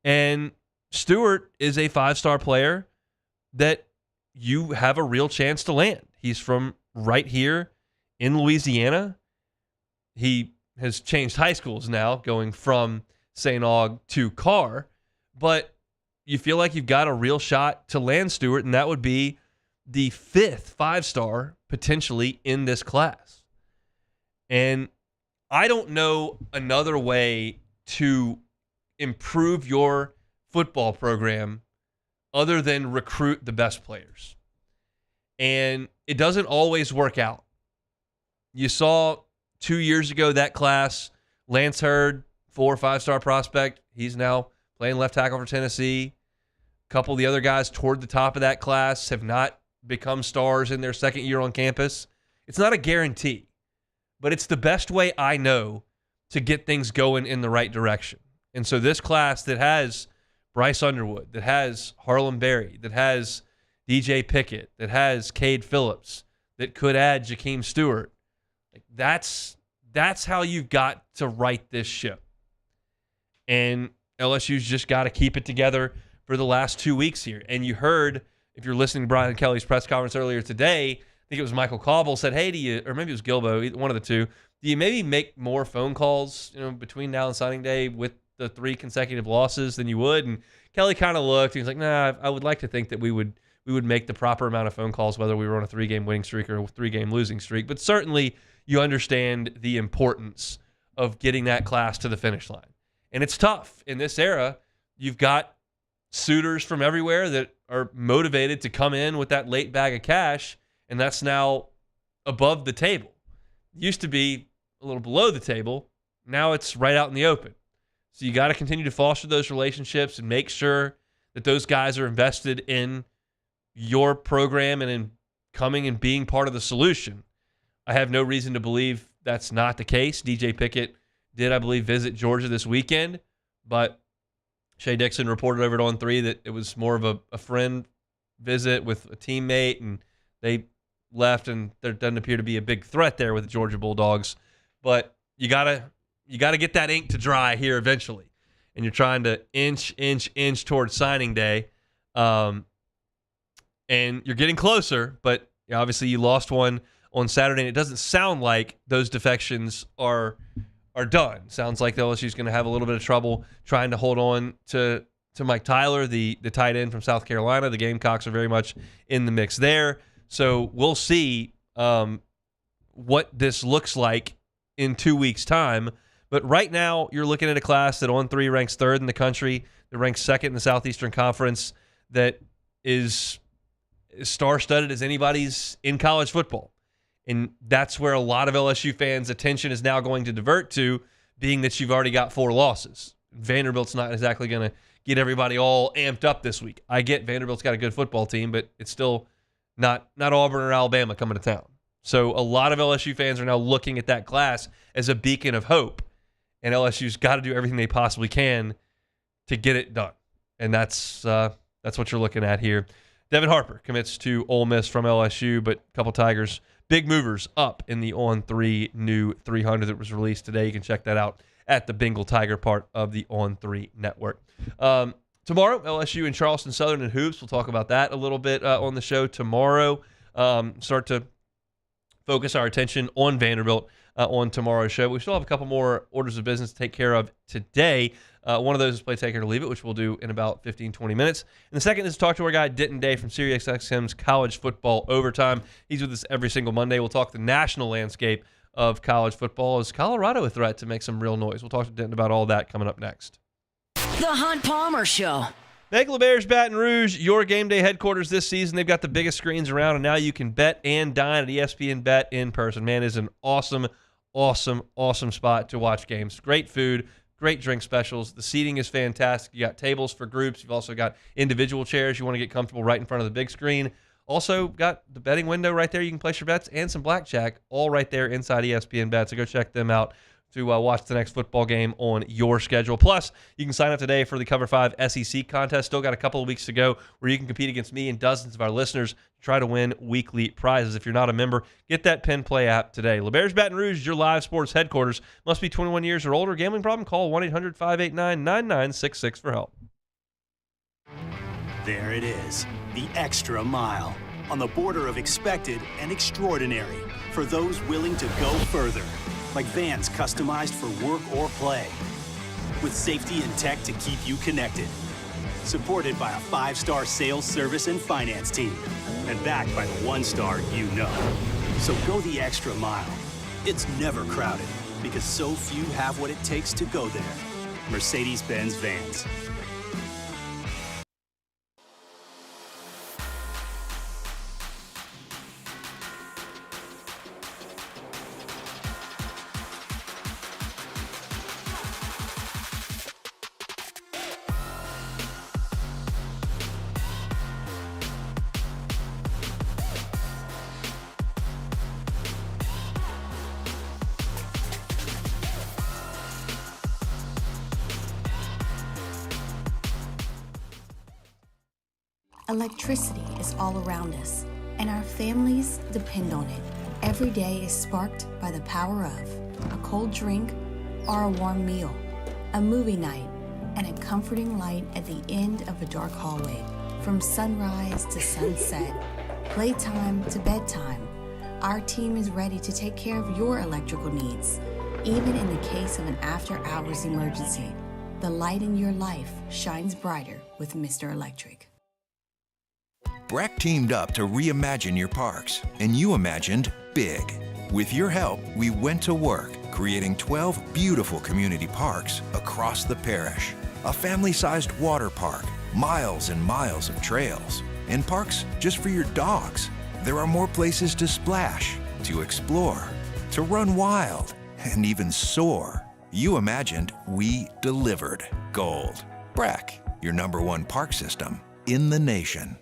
And Stewart is a 5-star player that you have a real chance to land. He's from right here in Louisiana. He has changed high schools now, going from St. Aug to Carr. But you feel like you've got a real shot to land Stewart, and that would be the 5th 5-star potentially in this class. And I don't know another way to improve your football program other than recruit the best players. And it doesn't always work out. You saw 2 years ago that class, Lance Hurd, 4 or 5-star prospect. He's now playing left tackle for Tennessee. A couple of the other guys toward the top of that class have not become stars in their second year on campus. It's not a guarantee, but it's the best way I know to get things going in the right direction. And so this class that has Bryce Underwood, that has Harlem Berry, that has DJ Pickett, that has Cade Phillips, that could add Jakeem Stewart, that's how you've got to right this ship. And LSU's just got to keep it together for the last 2 weeks here. And you heard, if you're listening to Brian Kelly's press conference earlier today, I think it was Michael Cauble said, hey, or maybe it was Gilbo, one of the two, do you maybe make more phone calls, between now and signing day with the 3 consecutive losses than you would? And Kelly kind of looked. He was like, nah, I would like to think that we would make the proper amount of phone calls, whether we were on a 3-game winning streak or a 3-game losing streak. But certainly you understand the importance of getting that class to the finish line. And it's tough. In this era, you've got suitors from everywhere that are motivated to come in with that late bag of cash, and that's now above the table. It used to be a little below the table. Now it's right out in the open. So you got to continue to foster those relationships and make sure that those guys are invested in your program and in coming and being part of the solution. I have no reason to believe that's not the case. DJ Pickett did, I believe, visit Georgia this weekend, but Shea Dixon reported over at On3 that it was more of a friend visit with a teammate, and they left, and there doesn't appear to be a big threat there with the Georgia Bulldogs. But you gotta get that ink to dry here eventually, and you're trying to inch towards signing day, and you're getting closer. But obviously, you lost one on Saturday, and it doesn't sound like those defections are done. Sounds like the LSU is going to have a little bit of trouble trying to hold on to Mike Tyler, the tight end from South Carolina. The Gamecocks are very much in the mix there. So we'll see what this looks like in 2 weeks' time. But right now, you're looking at a class that On3 ranks 3rd in the country, that ranks 2nd in the Southeastern Conference, that is as star-studded as anybody's in college football. And that's where a lot of LSU fans' attention is now going to divert to, being that you've already got 4 losses. Vanderbilt's not exactly going to get everybody all amped up this week. I get Vanderbilt's got a good football team, but it's still not Auburn or Alabama coming to town. So a lot of LSU fans are now looking at that class as a beacon of hope, and LSU's got to do everything they possibly can to get it done. And that's what you're looking at here. Devin Harper commits to Ole Miss from LSU, but a couple Tigers, big movers up in the On3 new 300 that was released today. You can check that out at the Bengal Tiger part of the On3 network. Tomorrow, LSU and Charleston Southern and hoops. We'll talk about that a little bit on the show tomorrow. Start to focus our attention on Vanderbilt on tomorrow's show. We still have a couple more orders of business to take care of today. One of those is Play Take It or Leave It, which we'll do in about 15, 20 minutes. And the second is to talk to our guy, Denton Day from SiriusXM's College Football Overtime. He's with us every single Monday. We'll talk the national landscape of college football. Is Colorado a threat to make some real noise? We'll talk to Denton about all that coming up next. The Hunt Palmer Show. Make LeBear's Baton Rouge your game day headquarters this season. They've got the biggest screens around, and now you can bet and dine at ESPN Bet in person. Man, it is an awesome spot to watch games. Great food, great drink specials. The seating is fantastic. You got tables for groups. You've also got individual chairs. You want to get comfortable right in front of the big screen. Also got the betting window right there. You can place your bets and some blackjack all right there inside ESPN Bet. So go check them out to watch the next football game on your schedule. Plus, you can sign up today for the Cover 5 SEC contest. Still got a couple of weeks to go where you can compete against me and dozens of our listeners to try to win weekly prizes. If you're not a member, get that Penn Play app today. LeBear's Baton Rouge is your live sports headquarters. Must be 21 years or older. Gambling problem? Call 1-800-589-9966 for help. There it is, the extra mile. On the border of expected and extraordinary for those willing to go further. Like vans customized for work or play. With safety and tech to keep you connected. Supported by a 5-star sales, service, and finance team. And backed by the 1-star you know. So go the extra mile. It's never crowded because so few have what it takes to go there. Mercedes-Benz Vans. Electricity is all around us, and our families depend on it. Every day is sparked by the power of a cold drink or a warm meal, a movie night, and a comforting light at the end of a dark hallway. From sunrise to sunset, playtime to bedtime, our team is ready to take care of your electrical needs. Even in the case of an after-hours emergency, the light in your life shines brighter with Mr. Electric. BRAC teamed up to reimagine your parks, and you imagined big. With your help, we went to work, creating 12 beautiful community parks across the parish. A family-sized water park, miles and miles of trails, and parks just for your dogs. There are more places to splash, to explore, to run wild, and even soar. You imagined, we delivered. Gold. BRAC, your #1 park system in the nation.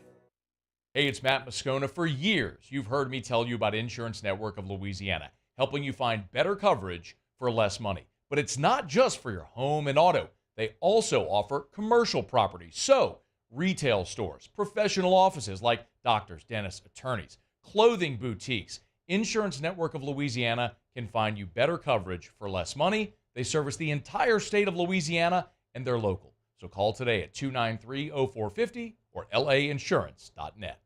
Hey, it's Matt Moscona. For years, you've heard me tell you about Insurance Network of Louisiana, helping you find better coverage for less money. But it's not just for your home and auto. They also offer commercial property. So, retail stores, professional offices like doctors, dentists, attorneys, clothing boutiques. Insurance Network of Louisiana can find you better coverage for less money. They service the entire state of Louisiana, and they're local. So call today at 293-0450 or lainsurance.net.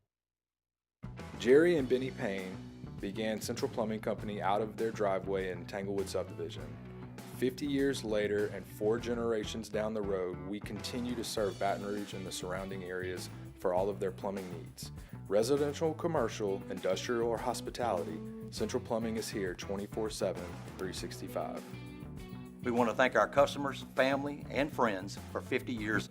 Jerry and Benny Payne began Central Plumbing Company out of their driveway in Tanglewood subdivision. 50 years later and 4 generations down the road, we continue to serve Baton Rouge and the surrounding areas for all of their plumbing needs. Residential, commercial, industrial, or hospitality, Central Plumbing is here 24/7, 365. We want to thank our customers, family, and friends for 50 years.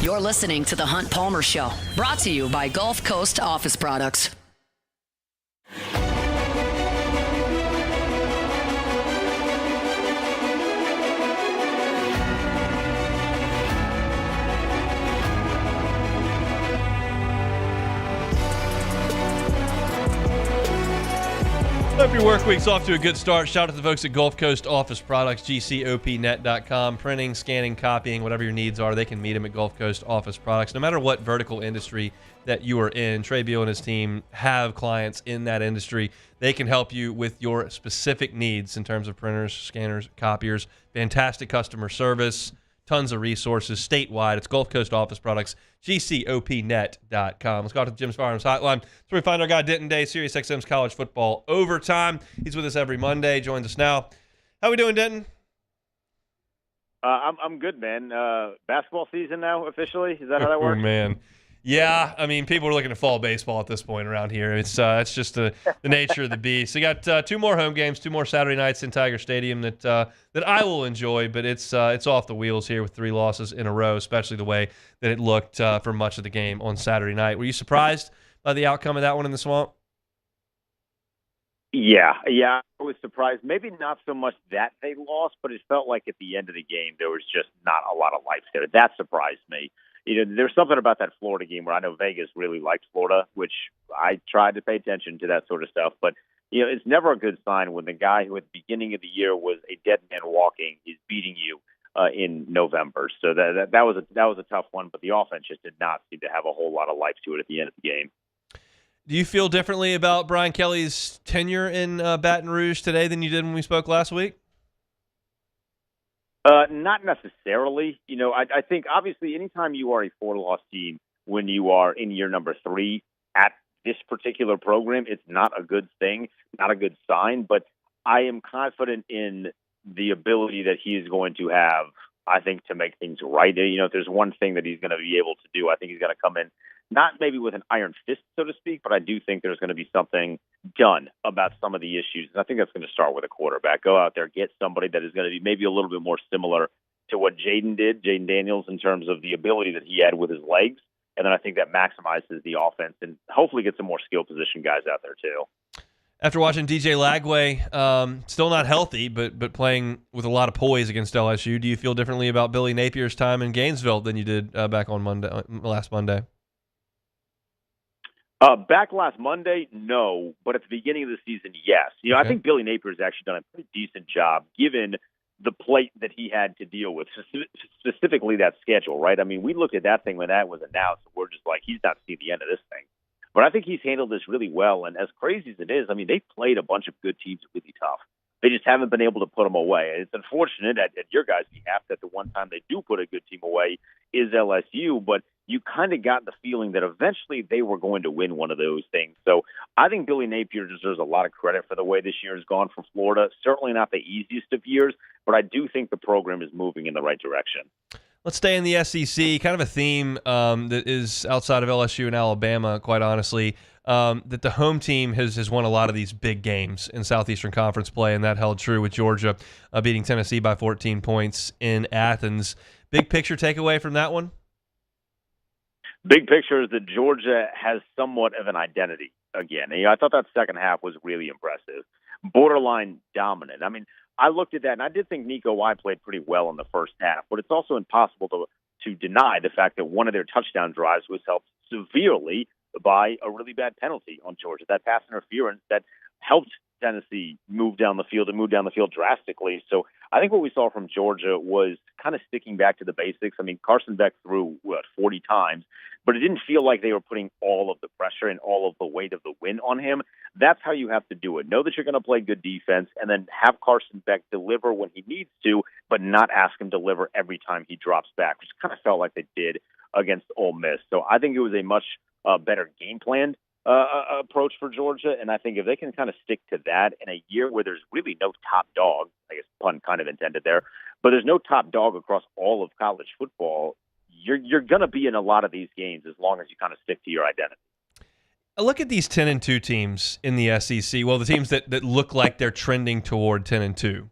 You're listening to The Hunt Palmer Show, brought to you by Gulf Coast Office Products. Hope your work week's off to a good start. Shout out to the folks at Gulf Coast Office Products, GCOPnet.com. Printing, scanning, copying, whatever your needs are, they can meet them at Gulf Coast Office Products. No matter what vertical industry that you are in, Trey Beal and his team have clients in that industry. They can help you with your specific needs in terms of printers, scanners, copiers. Fantastic customer service, tons of resources statewide. It's Gulf Coast Office Products, GCOPnet.com. Let's go out to Jim's Firearms Hotline. That's where we find our guy Denton Day, SiriusXM's College Football Overtime. He's with us every Monday, joins us now. How we doing, Denton? I'm good, man. Basketball season now, officially? Is that how that works? Oh, man. Yeah, I mean, people are looking at fall baseball at this point around here. It's just the nature of the beast. We got 2 more home games, 2 more Saturday nights in Tiger Stadium that I will enjoy, but it's off the wheels here with 3 losses in a row, especially the way that it looked for much of the game on Saturday night. Were you surprised by the outcome of that one in the Swamp? Yeah, I was surprised. Maybe not so much that they lost, but it felt like at the end of the game there was just not a lot of life there. That surprised me. You know, there's something about that Florida game where I know Vegas really likes Florida, which I tried to pay attention to that sort of stuff. But, you know, it's never a good sign when the guy who at the beginning of the year was a dead man walking is beating you in November. So that was a tough one, but the offense just did not seem to have a whole lot of life to it at the end of the game. Do you feel differently about Brian Kelly's tenure in Baton Rouge today than you did when we spoke last week? Not necessarily. You know, I think obviously anytime you are a 4-loss team when you are in year number 3 at this particular program, it's not a good thing, not a good sign. But I am confident in the ability that he is going to have, I think, to make things right. You know, if there's one thing that he's going to be able to do, I think he's going to come in, not maybe with an iron fist, so to speak, but I do think there's going to be something done about some of the issues. And I think that's going to start with a quarterback. Go out there, get somebody that is going to be maybe a little bit more similar to what Jaden Daniels, in terms of the ability that he had with his legs. And then I think that maximizes the offense and hopefully get some more skill position guys out there too. After watching DJ Lagway, still not healthy, but playing with a lot of poise against LSU, do you feel differently about Billy Napier's time in Gainesville than you did back on last Monday? Back last Monday, no, but at the beginning of the season, yes. You know, okay. I think Billy Napier has actually done a pretty decent job given the plate that he had to deal with, specifically that schedule, right? I mean, we looked at that thing when that was announced, and we're just like, he's not seeing the end of this thing. But I think he's handled this really well, and as crazy as it is, I mean, they've played a bunch of good teams really tough. They just haven't been able to put them away. It's unfortunate at your guys' behalf that the one time they do put a good team away is LSU, but you kind of got the feeling that eventually they were going to win one of those things. So I think Billy Napier deserves a lot of credit for the way this year has gone for Florida. Certainly not the easiest of years, but I do think the program is moving in the right direction. Let's stay in the SEC, kind of a theme that is outside of LSU and Alabama, quite honestly, that the home team has won a lot of these big games in Southeastern Conference play, and that held true with Georgia beating Tennessee by 14 points in Athens. Big picture takeaway from that one? Big picture is that Georgia has somewhat of an identity again. You know, I thought that second half was really impressive. Borderline dominant. I mean, I looked at that, and I did think Nico Y played pretty well in the first half, but it's also impossible to deny the fact that one of their touchdown drives was helped severely by a really bad penalty on Georgia, that pass interference that helped Tennessee move down the field drastically. So I think what we saw from Georgia was kind of sticking back to the basics. I mean, Carson Beck threw, 40 times, but it didn't feel like they were putting all of the pressure and all of the weight of the win on him. That's how you have to do it. Know that you're going to play good defense and then have Carson Beck deliver when he needs to, but not ask him to deliver every time he drops back, which kind of felt like they did against Ole Miss. So I think it was a much better game plan approach for Georgia, and I think if they can kind of stick to that in a year where there's really no top dog, I guess pun kind of intended there, but there's no top dog across all of college football, you're going to be in a lot of these games as long as you kind of stick to your identity. I look at these 10-2 teams in the SEC. Well, the teams that look like they're trending toward 10-2.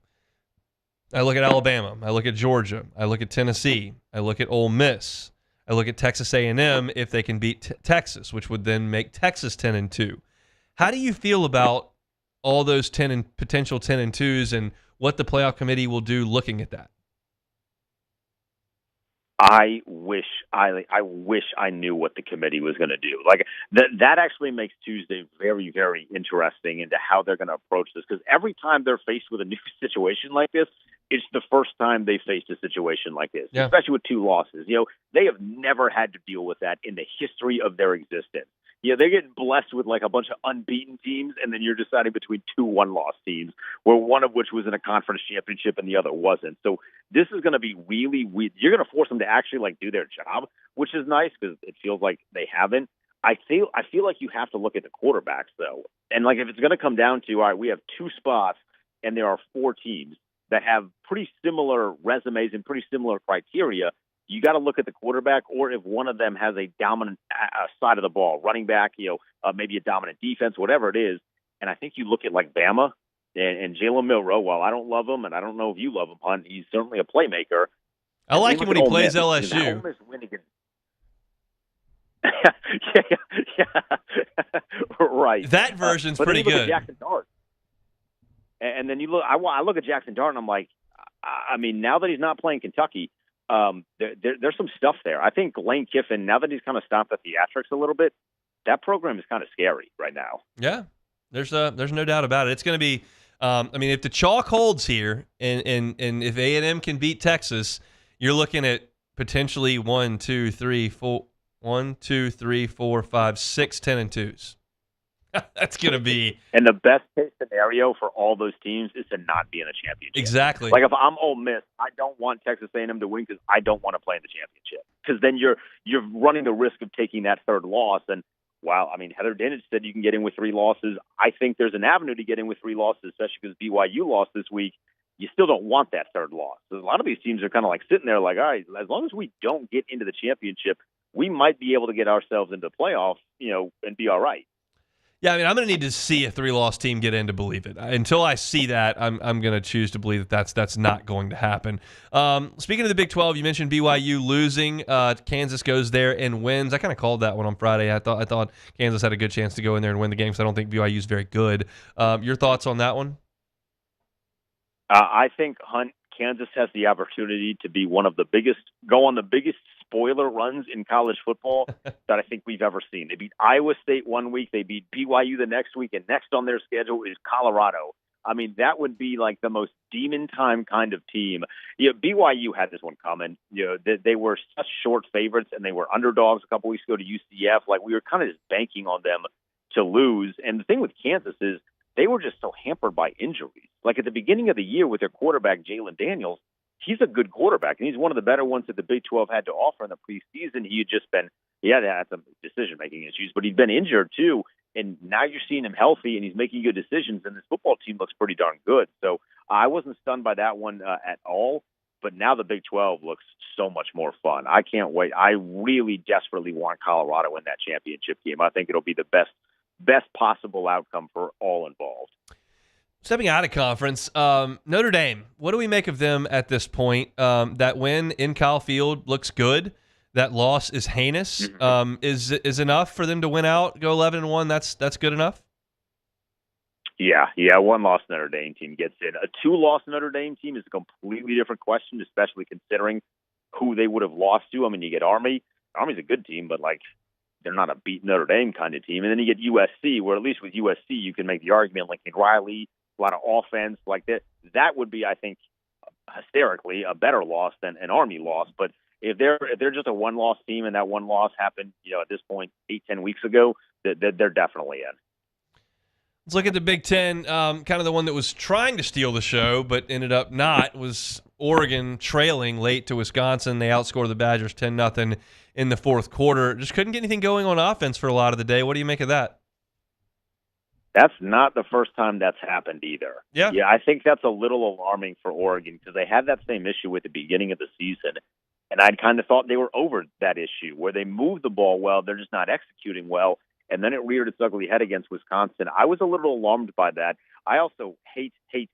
I look at Alabama. I look at Georgia. I look at Tennessee. I look at Ole Miss. I look at Texas A&M if they can beat Texas, which would then make Texas 10-2. How do you feel about all those potential 10-2s and what the playoff committee will do looking at that? I wish I knew what the committee was going to do. Like that actually makes Tuesday very, very interesting into how they're going to approach this. Because every time they're faced with a new situation like this, it's the first time they faced a situation like this, especially with 2 losses. They have never had to deal with that in the history of their existence. They're getting blessed with like a bunch of unbeaten teams, and then you're deciding between 2 one-loss teams, where one of which was in a conference championship and the other wasn't. So this is going to be really weird. You're going to force them to actually like do their job, which is nice because it feels like they haven't. I feel like you have to look at the quarterbacks though, and like if it's going to come down to, all right, we have 2 spots and there are 4 teams that have pretty similar resumes and pretty similar criteria. You got to look at the quarterback, or if one of them has a dominant side of the ball, running back, maybe a dominant defense, whatever it is. And I think you look at like Bama and Jalen Milroe. While I don't love him, and I don't know if you love him, Hunt, he's certainly a playmaker. I like him when he plays LSU. Ole Miss win against... right. That version's pretty good. Jackson Dart. And then you look. I look at Jackson Dart, and I'm like, I mean, now that he's not playing Kentucky. There's some stuff there. I think Lane Kiffin, now that he's kind of stopped the theatrics a little bit, that program is kind of scary right now. Yeah, there's no doubt about it. It's going to be, if the chalk holds here, and if A&M can beat Texas, you're looking at potentially 1, 2, 3, 4, 5, 6, 10-2s. That's going to be. And the best case scenario for all those teams is to not be in a championship. Exactly. Like if I'm Ole Miss, I don't want Texas A&M to win because I don't want to play in the championship. Because then you're running the risk of taking that 3rd loss. And while Heather Dinich said you can get in with 3 losses, I think there's an avenue to get in with 3 losses, especially because BYU lost this week. You still don't want that 3rd loss. So a lot of these teams are kind of like sitting there like, all right, as long as we don't get into the championship, we might be able to get ourselves into the playoffs, and be all right. Yeah, I'm going to need to see a 3-loss team get in to believe it. Until I see that, I'm going to choose to believe that that's not going to happen. Speaking of the Big 12, you mentioned BYU losing. Kansas goes there and wins. I kind of called that one on Friday. I thought Kansas had a good chance to go in there and win the game because I don't think BYU is very good. Your thoughts on that one? I think, Hunt, Kansas has the opportunity to be one of the biggest spoiler runs in college football that I think we've ever seen. They beat Iowa State one week, they beat BYU the next week, and next on their schedule is Colorado. I mean, that would be like the most demon time kind of team. BYU had this one coming. They were such short favorites, and they were underdogs a couple weeks ago to UCF. Like, we were kind of just banking on them to lose. And the thing with Kansas is they were just so hampered by injuries. Like at the beginning of the year with their quarterback, Jalen Daniels, he's a good quarterback, and he's one of the better ones that the Big 12 had to offer in the preseason. He had some decision-making issues, but he'd been injured too, and now you're seeing him healthy, and he's making good decisions, and this football team looks pretty darn good. So I wasn't stunned by that one at all, but now the Big 12 looks so much more fun. I can't wait. I really desperately want Colorado in that championship game. I think it'll be the best possible outcome for all involved. Stepping out of conference, Notre Dame, what do we make of them at this point? That win in Kyle Field looks good. That loss is heinous. Is enough for them to win out, go 11-1? That's good enough? Yeah. One-loss Notre Dame team gets in. A 2-loss Notre Dame team is a completely different question, especially considering who they would have lost to. I mean, you get Army. Army's a good team, but they're not a beat Notre Dame kind of team. And then you get USC, where at least with USC you can make the argument Lincoln Riley, a lot of offense like that. That would be, I think, hysterically a better loss than an Army loss. But if they're just a one-loss team and that one loss happened, at this point 8-10 weeks ago, they're definitely in. Let's look at the Big Ten. Kind of the one that was trying to steal the show, but ended up not, was Oregon trailing late to Wisconsin. They outscored the Badgers 10-0 in the 4th quarter. Just couldn't get anything going on offense for a lot of the day. What do you make of that? That's not the first time that's happened either. Yeah, I think that's a little alarming for Oregon because they had that same issue at the beginning of the season, and I'd kind of thought they were over that issue where they moved the ball well, they're just not executing well, and then it reared its ugly head against Wisconsin. I was a little alarmed by that. I also hate the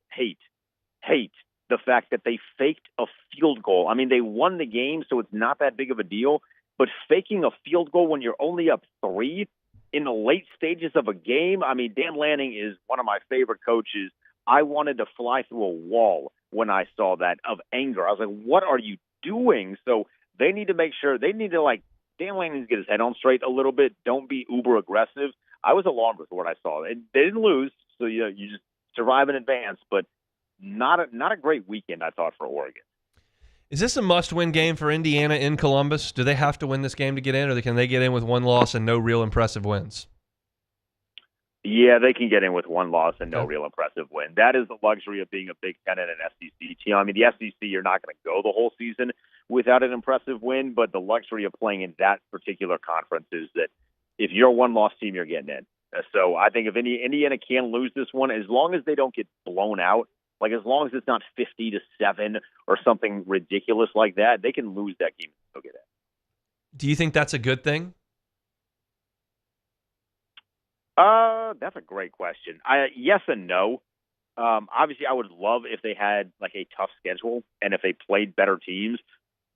fact that they faked a field goal. I mean, they won the game, so it's not that big of a deal, but faking a field goal when you're only up 3 in the late stages of a game. I mean, Dan Lanning is one of my favorite coaches. I wanted to fly through a wall when I saw that of anger. I was like, what are you doing? So they need to make sure Dan Lanning needs to get his head on straight a little bit. Don't be uber aggressive. I was alarmed with what I saw. They didn't lose, so you just survive in advance, but not a great weekend, I thought, for Oregon. Is this a must-win game for Indiana in Columbus? Do they have to win this game to get in, or can they get in with one loss and no real impressive wins? Yeah, they can get in with one loss and no real impressive win. That is the luxury of being a Big Ten and an SEC team. I mean, the SEC, you're not going to go the whole season without an impressive win, but the luxury of playing in that particular conference is that if you're a one-loss team, you're getting in. So I think if Indiana can lose this one, as long as they don't get blown out, like as long as it's not 50-7 or something ridiculous like that, they can lose that game and still get in. Do you think that's a good thing? That's a great question. Yes and no. Obviously, I would love if they had like a tough schedule and if they played better teams.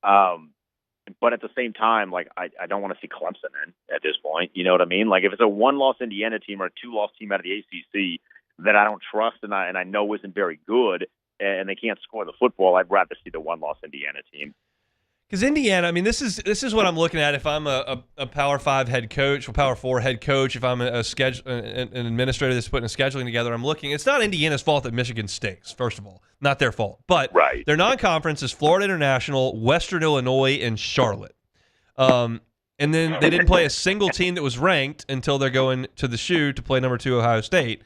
But at the same time, like I don't want to see Clemson in at this point. You know what I mean? Like if it's a one-loss Indiana team or a two-loss team out of the ACC that I don't trust and I know isn't very good and they can't score the football, I'd rather see the one-loss Indiana team. Because Indiana, I mean, this is what I'm looking at. If I'm a Power 5 head coach or Power 4 head coach, if I'm an administrator that's putting a scheduling together, I'm looking. It's not Indiana's fault that Michigan stinks. First of all, not their fault. But their non-conference is Florida International, Western Illinois, and Charlotte. And then they didn't play a single team that was ranked until they're going to the Shoe to play number 2 Ohio State.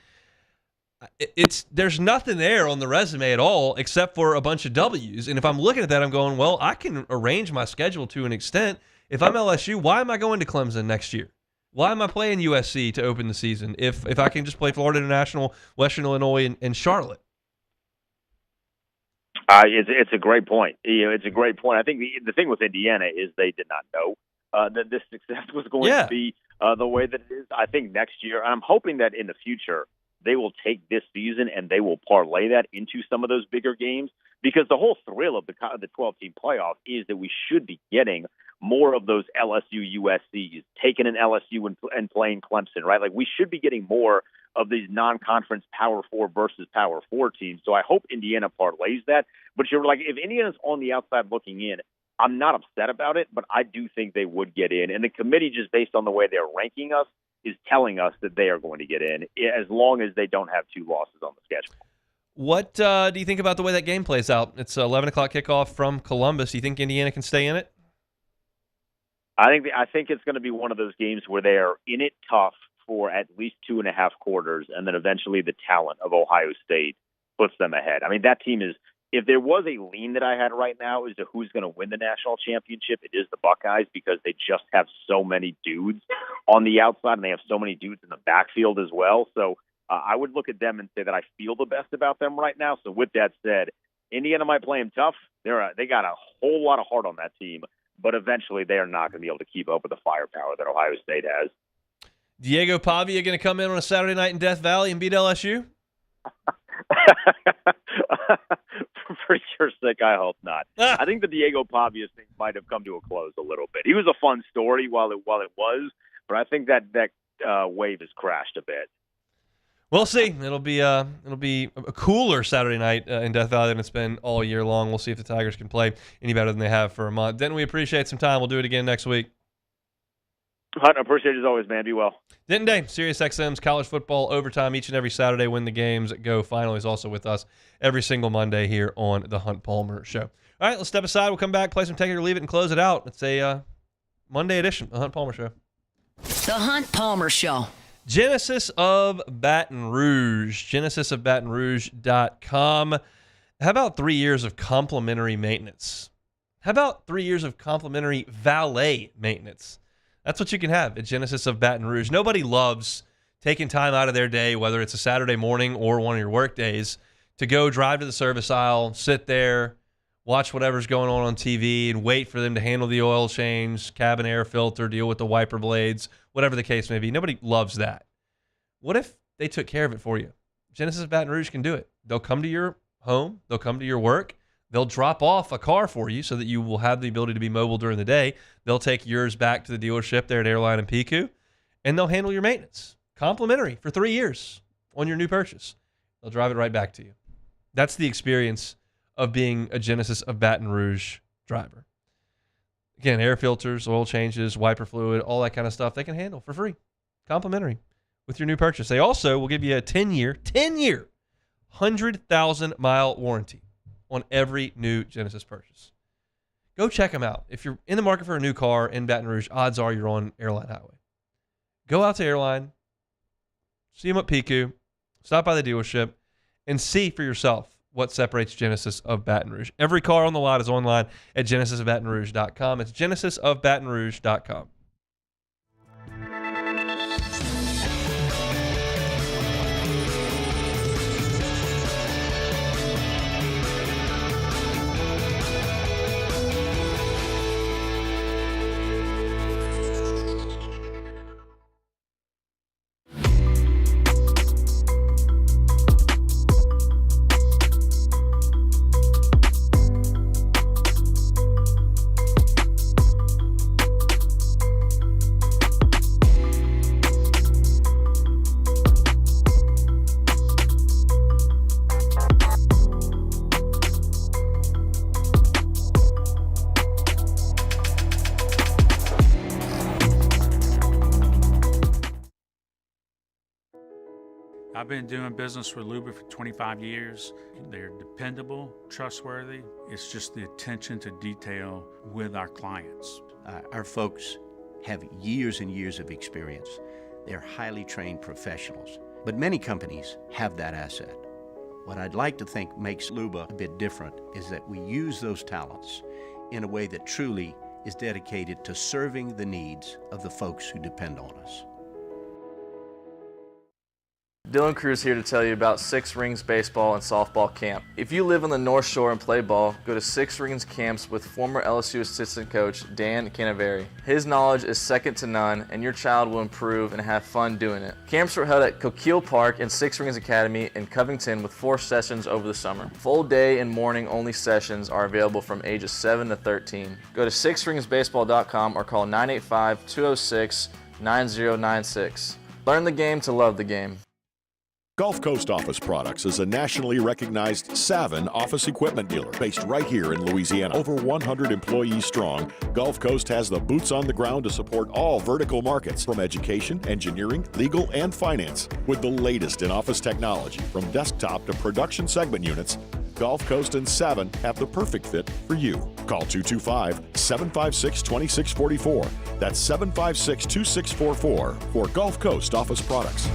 There's nothing there on the resume at all except for a bunch of W's. And if I'm looking at that, I'm going, well, I can arrange my schedule to an extent. If I'm LSU, why am I going to Clemson next year? Why am I playing USC to open the season if I can just play Florida International, Western Illinois, and Charlotte? It's a great point. It's a great point. I think the thing with Indiana is they did not know that this success was going to be the way that it is. I think next year, I'm hoping that in the future, they will take this season and they will parlay that into some of those bigger games, because the whole thrill of the 12-team playoff is that we should be getting more of those LSU USCs, taking an LSU and playing Clemson, right? Like we should be getting more of these non-conference Power 4 versus Power 4 teams. So I hope Indiana parlays that. But you're like, if Indiana's on the outside looking in, I'm not upset about it, but I do think they would get in. And the committee, just based on the way they're ranking us, is telling us that they are going to get in as long as they don't have 2 losses on the schedule. What do you think about the way that game plays out? It's 11 o'clock kickoff from Columbus. Do you think Indiana can stay in it? I think it's going to be one of those games where they are in it tough for at least 2.5 quarters, and then eventually the talent of Ohio State puts them ahead. I mean, that team is, if there was a lean that I had right now as to who's going to win the national championship, it is the Buckeyes, because they just have so many dudes on the outside and they have so many dudes in the backfield as well. So I would look at them and say that I feel the best about them right now. So with that said, Indiana might play them tough. They got a whole lot of heart on that team, but eventually they are not going to be able to keep up with the firepower that Ohio State has. Diego Pavia going to come in on a Saturday night in Death Valley and beat LSU? For your sake, I hope not. I think the Diego Pavia thing might have come to a close a little bit. He was a fun story while it was, but I think that wave has crashed a bit. We'll see. It'll be a cooler Saturday night in Death Valley than it's been all year long. We'll see if the Tigers can play any better than they have for a month. Denton, we appreciate some time. We'll do it again next week. Hunt, I appreciate it as always, man. Be well. Denton Day, SiriusXM's college football overtime each and every Saturday when the games go final. He's also with us every single Monday here on the Hunt Palmer Show. All right, let's step aside. We'll come back, play some Take It or Leave It, and close it out. It's a Monday edition of the Hunt Palmer Show. The Hunt Palmer Show. Genesis of Baton Rouge. GenesisofBatonRouge.com. How about 3 years of complimentary maintenance? How about 3 years of complimentary valet maintenance? That's what you can have at Genesis of Baton Rouge. Nobody loves taking time out of their day, whether it's a Saturday morning or one of your work days, to go drive to the service aisle, sit there, watch whatever's going on TV, and wait for them to handle the oil change, cabin air filter, deal with the wiper blades, whatever the case may be. Nobody loves that. What if they took care of it for you? Genesis of Baton Rouge can do it. They'll come to your home. They'll come to your work. They'll drop off a car for you so that you will have the ability to be mobile during the day. They'll take yours back to the dealership there at Airline and Pico, and they'll handle your maintenance. Complimentary for 3 years on your new purchase. They'll drive it right back to you. That's the experience of being a Genesis of Baton Rouge driver. Again, air filters, oil changes, wiper fluid, all that kind of stuff they can handle for free, complimentary with your new purchase. They also will give you a 10-year, 100,000-mile warranty on every new Genesis purchase. Go check them out. If you're in the market for a new car in Baton Rouge, odds are you're on Airline Highway. Go out to Airline, see them at Pico, stop by the dealership, and see for yourself what separates Genesis of Baton Rouge. Every car on the lot is online at genesisofbatonrouge.com. It's genesisofbatonrouge.com. I've been doing business with Luba for 25 years. They're dependable, trustworthy. It's just the attention to detail with our clients. Our folks have years and years of experience. They're highly trained professionals, but many companies have that asset. What I'd like to think makes Luba a bit different is that we use those talents in a way that truly is dedicated to serving the needs of the folks who depend on us. Dylan Cruz here to tell you about Six Rings Baseball and Softball Camp. If you live on the North Shore and play ball, go to Six Rings Camps with former LSU assistant coach Dan Canaveri. His knowledge is second to none, and your child will improve and have fun doing it. Camps are held at Coquille Park and Six Rings Academy in Covington with 4 sessions over the summer. Full day and morning only sessions are available from ages 7 to 13. Go to sixringsbaseball.com or call 985-206-9096. Learn the game to love the game. Gulf Coast Office Products is a nationally recognized Savin office equipment dealer based right here in Louisiana. Over 100 employees strong, Gulf Coast has the boots on the ground to support all vertical markets from education, engineering, legal, and finance. With the latest in office technology from desktop to production segment units, Gulf Coast and Savin have the perfect fit for you. Call 225-756-2644. That's 756-2644 for Gulf Coast Office Products.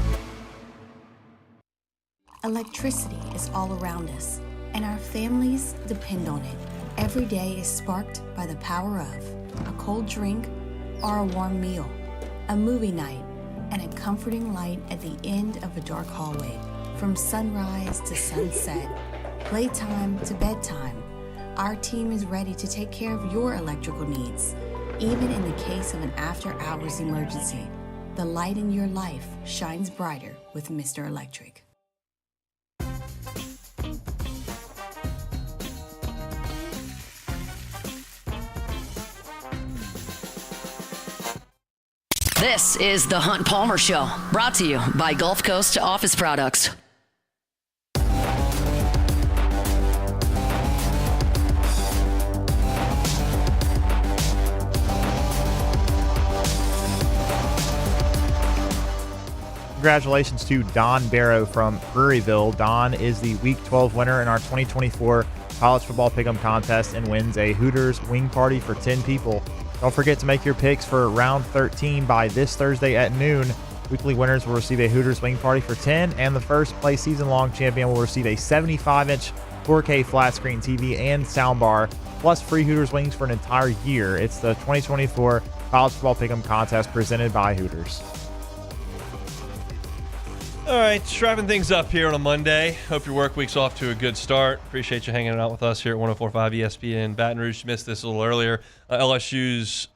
Electricity is all around us, and our families depend on it. Every day is sparked by the power of a cold drink or a warm meal, a movie night, and a comforting light at the end of a dark hallway. From sunrise to sunset, playtime to bedtime, our team is ready to take care of your electrical needs. Even in the case of an after-hours emergency, the light in your life shines brighter with Mr. Electric. This is the Hunt Palmer Show, brought to you by Gulf Coast Office Products. Congratulations to Don Barrow from Prairieville. Don is the Week 12 winner in our 2024 College Football Pick'em Contest and wins a Hooters wing party for 10 people. Don't forget to make your picks for round 13 by this Thursday at noon. Weekly winners will receive a Hooters wing party for 10, and the first place season-long champion will receive a 75-inch 4K flat-screen TV and soundbar, plus free Hooters wings for an entire year. It's the 2024 College Football Pick'em Contest presented by Hooters. All right, wrapping things up here on a Monday. Hope your work week's off to a good start. Appreciate you hanging out with us here at 104.5 ESPN. Baton Rouge missed this a little earlier. LSU's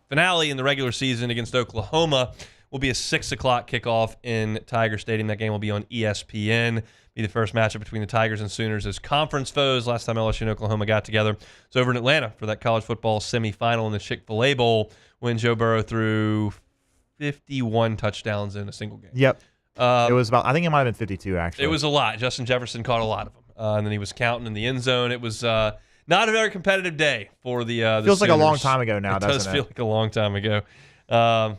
finale in the regular season against Oklahoma will be a 6 o'clock kickoff in Tiger Stadium. That game will be on ESPN. Be the first matchup between the Tigers and Sooners as conference foes. Last time LSU and Oklahoma got together was over in Atlanta for that college football semifinal in the Chick-fil-A Bowl when Joe Burrow threw 51 touchdowns in a single game. Yep. It was about, I think it might have been 52, actually. It was a lot. Justin Jefferson caught a lot of them. And then he was counting in the end zone. It was not a very competitive day for the feels like a long Sooners. time ago now, doesn't it? Does feel like a long time ago.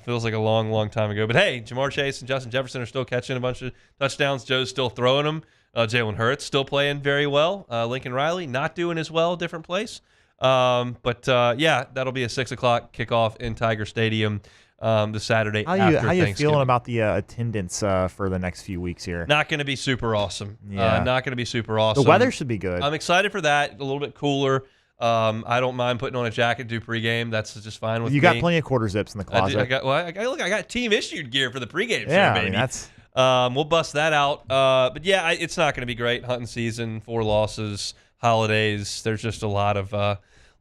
Feels like a long time ago. But hey, Jamar Chase and Justin Jefferson are still catching a bunch of touchdowns. Joe's still throwing them. Jalen Hurts still playing very well. Lincoln Riley not doing as well, different place. But that'll be a 6 o'clock kickoff in Tiger Stadium the Saturday after Thanksgiving. How you feeling about the attendance for the next few weeks here? Not going to be super awesome. Yeah. Not going to be super awesome. The weather should be good. I'm excited for that. A little bit cooler. I don't mind putting on a jacket, do pregame. That's just fine with me. You got plenty of quarter zips in the closet. I got team issued gear for the pregame show, yeah, baby. I mean, that's. We'll bust that out. But yeah, it's not going to be great. Hunting season, 4 losses, holidays. There's just a lot of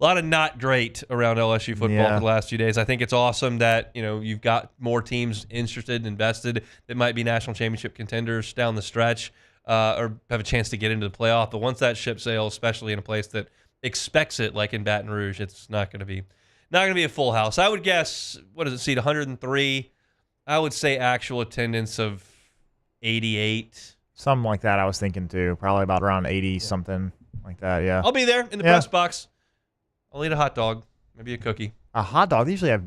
not great around LSU football for the last few days. I think it's awesome that you've got more teams interested, invested that might be national championship contenders down the stretch, or have a chance to get into the playoff. But once that ship sails, especially in a place that expects it, like in Baton Rouge, it's not going to be a full house. I would guess, what does it seat? 103. I would say actual attendance of 88. Something like that I was thinking too. Probably about around 80 something like that, yeah. I'll be there in the press box. I'll eat a hot dog, maybe a cookie. A hot dog? They usually have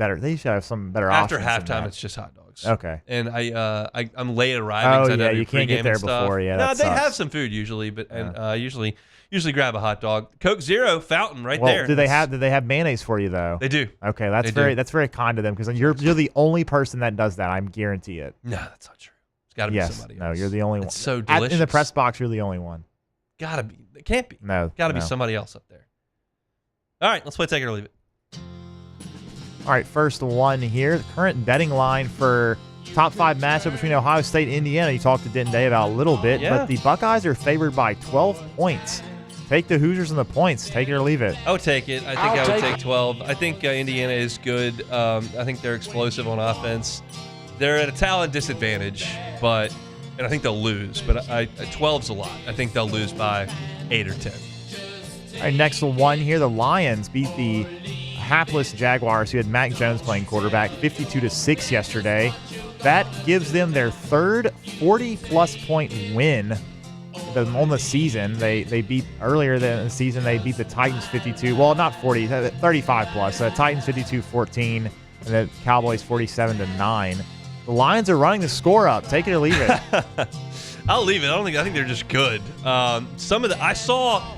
some better After options. halftime, it's just hot dogs. Okay. And I'm late arriving. Oh, yeah, you can't get there before. Yeah, no, that they sucks. have some food usually, but usually grab a hot dog. Coke Zero fountain right there. Did they have mayonnaise for you though? They do. Okay, that's very kind of them because you're the only person that does that. I guarantee it. No, that's not true. It's got to be somebody else. No, you're the only one. It's so delicious. In the press box, you're the only one. Gotta be. It can't be. No. Gotta be somebody else up there. All right, let's play Take It or Leave It. All right, first one here. The current betting line for top 5 matchup between Ohio State and Indiana. You talked to Denton Day about a little bit, but the Buckeyes are favored by 12 points. Take the Hoosiers and the points. Take it or leave it. I would take it. I think I would take 12. I think Indiana is good. I think they're explosive on offense. They're at a talent disadvantage, and I think they'll lose. But 12's a lot. I think they'll lose by 8 or 10. All right, next one here. The Lions beat the hapless Jaguars, who had Mac Jones playing quarterback, 52-6 yesterday. That gives them their third 40-plus point win on the season. They beat earlier in the season. They beat the Titans 52. Well, not 40, 35 plus. Titans 52-14, and the Cowboys 47-9. The Lions are running the score up. Take it or leave it. I'll leave it. I think they're just good. I saw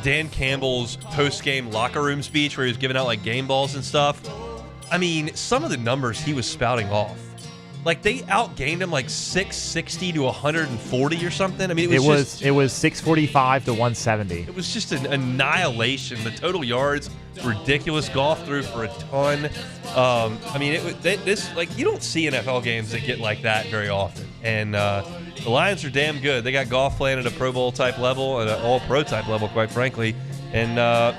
Dan Campbell's post-game locker room speech where he was giving out like game balls and stuff. I mean, some of the numbers he was spouting off. Like they outgained him like 660 to 140 or something. I mean, it was 645 to 170. It was just an annihilation. The total yards, ridiculous. Golf threw for a ton. I mean, you don't see NFL games that get like that very often. And the Lions are damn good. They got Goff playing at a Pro Bowl type level, at an All-Pro type level, quite frankly. And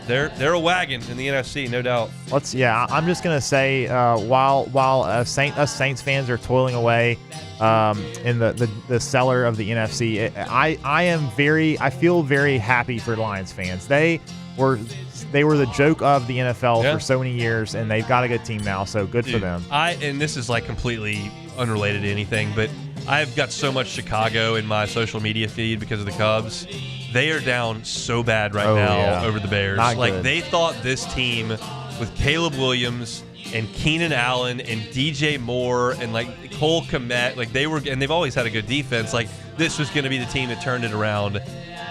they're a wagon in the NFC, no doubt. I'm just gonna say while us Saints fans are toiling away in the cellar of the NFC, I feel very happy for Lions fans. They were the joke of the NFL for so many years, and they've got a good team now. So good for them. And this is like completely unrelated to anything, but I've got so much Chicago in my social media feed because of the Cubs. They are down so bad right now over the Bears. Not good. They thought this team with Caleb Williams and Keenan Allen and DJ Moore and like Cole Kmet, and they've always had a good defense. Like this was going to be the team that turned it around.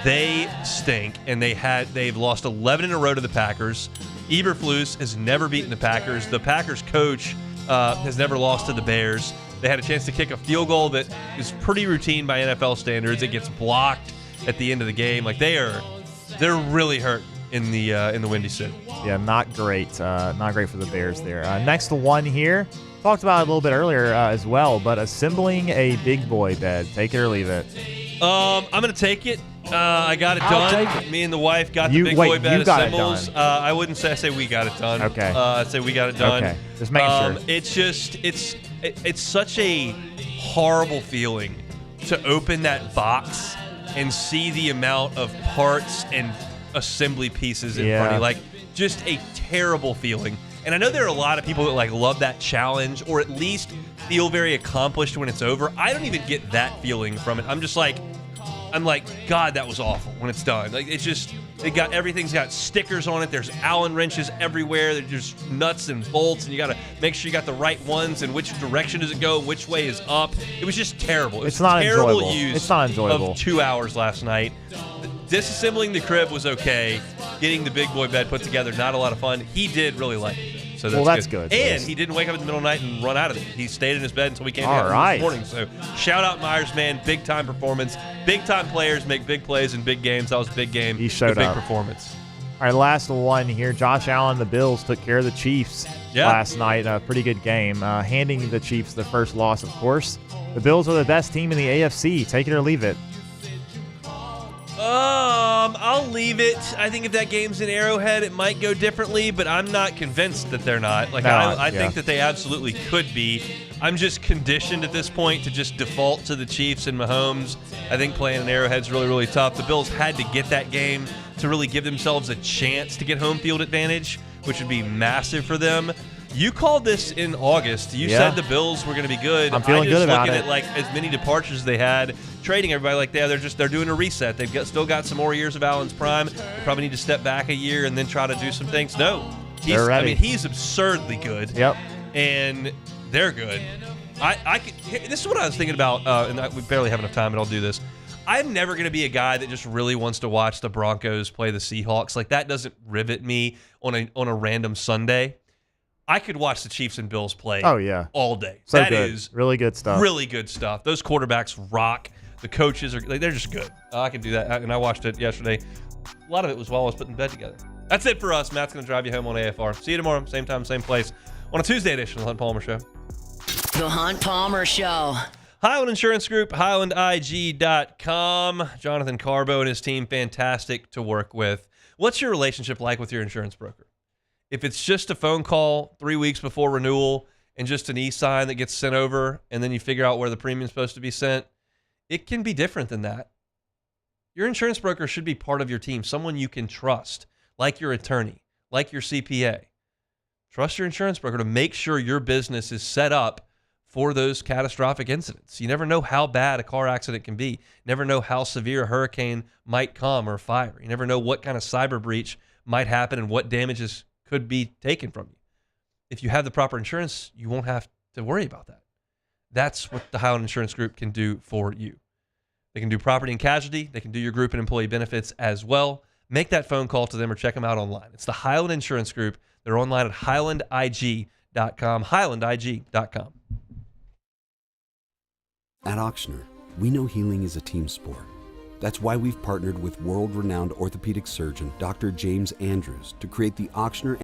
They stink, and they've lost 11 in a row to the Packers. Eberflus has never beaten the Packers. The Packers coach has never lost to the Bears. They had a chance to kick a field goal that is pretty routine by NFL standards. It gets blocked at the end of the game. Like they're really hurt in the Windy City. Yeah, not great. Not great for the Bears there. Next one here. Talked about it a little bit earlier as well, but assembling a big boy bed. Take it or leave it. I'm going to take it. I got it done. Take it. Me and the wife got the big boy bed assembles. I wouldn't say. I say we got it done. Okay. I'd say we got it done. Okay. Just making sure. It's such a horrible feeling to open that box and see the amount of parts and assembly pieces in front of you. Like, just a terrible feeling. And I know there are a lot of people that like love that challenge or at least feel very accomplished when it's over. I don't even get that feeling from it. I'm like, God, that was awful when it's done. Like, it's just, Everything's got stickers on it. There's Allen wrenches everywhere. There's nuts and bolts, and you got to make sure you got the right ones and which direction does it go, which way is up. It was just terrible. It's not terrible enjoyable. Use it's not enjoyable. Of 2 hours last night. Disassembling the crib was okay. Getting the big boy bed put together, not a lot of fun. He did really like it. So that's good. And he didn't wake up in the middle of the night and run out of it. He stayed in his bed until we came out this morning. So shout out Myers, man. Big time performance. Big time players make big plays in big games. That was a big game. He showed big up. Performance. All right, last one here. Josh Allen, the Bills, took care of the Chiefs last night. A pretty good game. Handing the Chiefs the first loss, of course. The Bills are the best team in the AFC. Take it or leave it. I'll leave it. I think if that game's in Arrowhead, it might go differently, but I'm not convinced that they're not. I think that they absolutely could be. I'm just conditioned at this point to just default to the Chiefs and Mahomes. I think playing in Arrowhead's really, really tough. The Bills had to get that game to really give themselves a chance to get home field advantage, which would be massive for them. You called this in August. You said the Bills were going to be good. I'm feeling good about it. I just looking at as many departures as they had, trading everybody like they're doing a reset. They've still got some more years of Allen's prime. They probably need to step back a year and then try to do some things. No, they're ready. I mean, he's absurdly good. Yep. And they're good. This is what I was thinking about, and we barely have enough time, but I'll do this. I'm never going to be a guy that just really wants to watch the Broncos play the Seahawks. Like, that doesn't rivet me on a random Sunday. I could watch the Chiefs and Bills play all day. So that good. is really good stuff. Really good stuff. Those quarterbacks rock. The coaches are they're just good. I can do that. And I watched it yesterday. A lot of it was while I was putting bed together. That's it for us. Matt's going to drive you home on AFR. See you tomorrow, same time, same place, on a Tuesday edition of the Hunt Palmer Show. The Hunt Palmer Show. Highland Insurance Group, HighlandIG.com. Jonathan Carbo and his team, fantastic to work with. What's your relationship like with your insurance broker? If it's just a phone call 3 weeks before renewal and just an e-sign that gets sent over and then you figure out where the premium's supposed to be sent, it can be different than that. Your insurance broker should be part of your team, someone you can trust, like your attorney, like your CPA. Trust your insurance broker to make sure your business is set up for those catastrophic incidents. You never know how bad a car accident can be. You never know how severe a hurricane might come or fire. You never know what kind of cyber breach might happen and what damages could be taken from you. If you have the proper insurance, you won't have to worry about that. That's what the Highland Insurance Group can do for you. They can do property and casualty. They can do your group and employee benefits as well. Make that phone call to them or check them out online. It's the Highland Insurance Group. They're online at HighlandIG.com. HighlandIG.com. At Ochsner, we know healing is a team sport. That's why we've partnered with world-renowned orthopedic surgeon Dr. James Andrews to create the Ochsner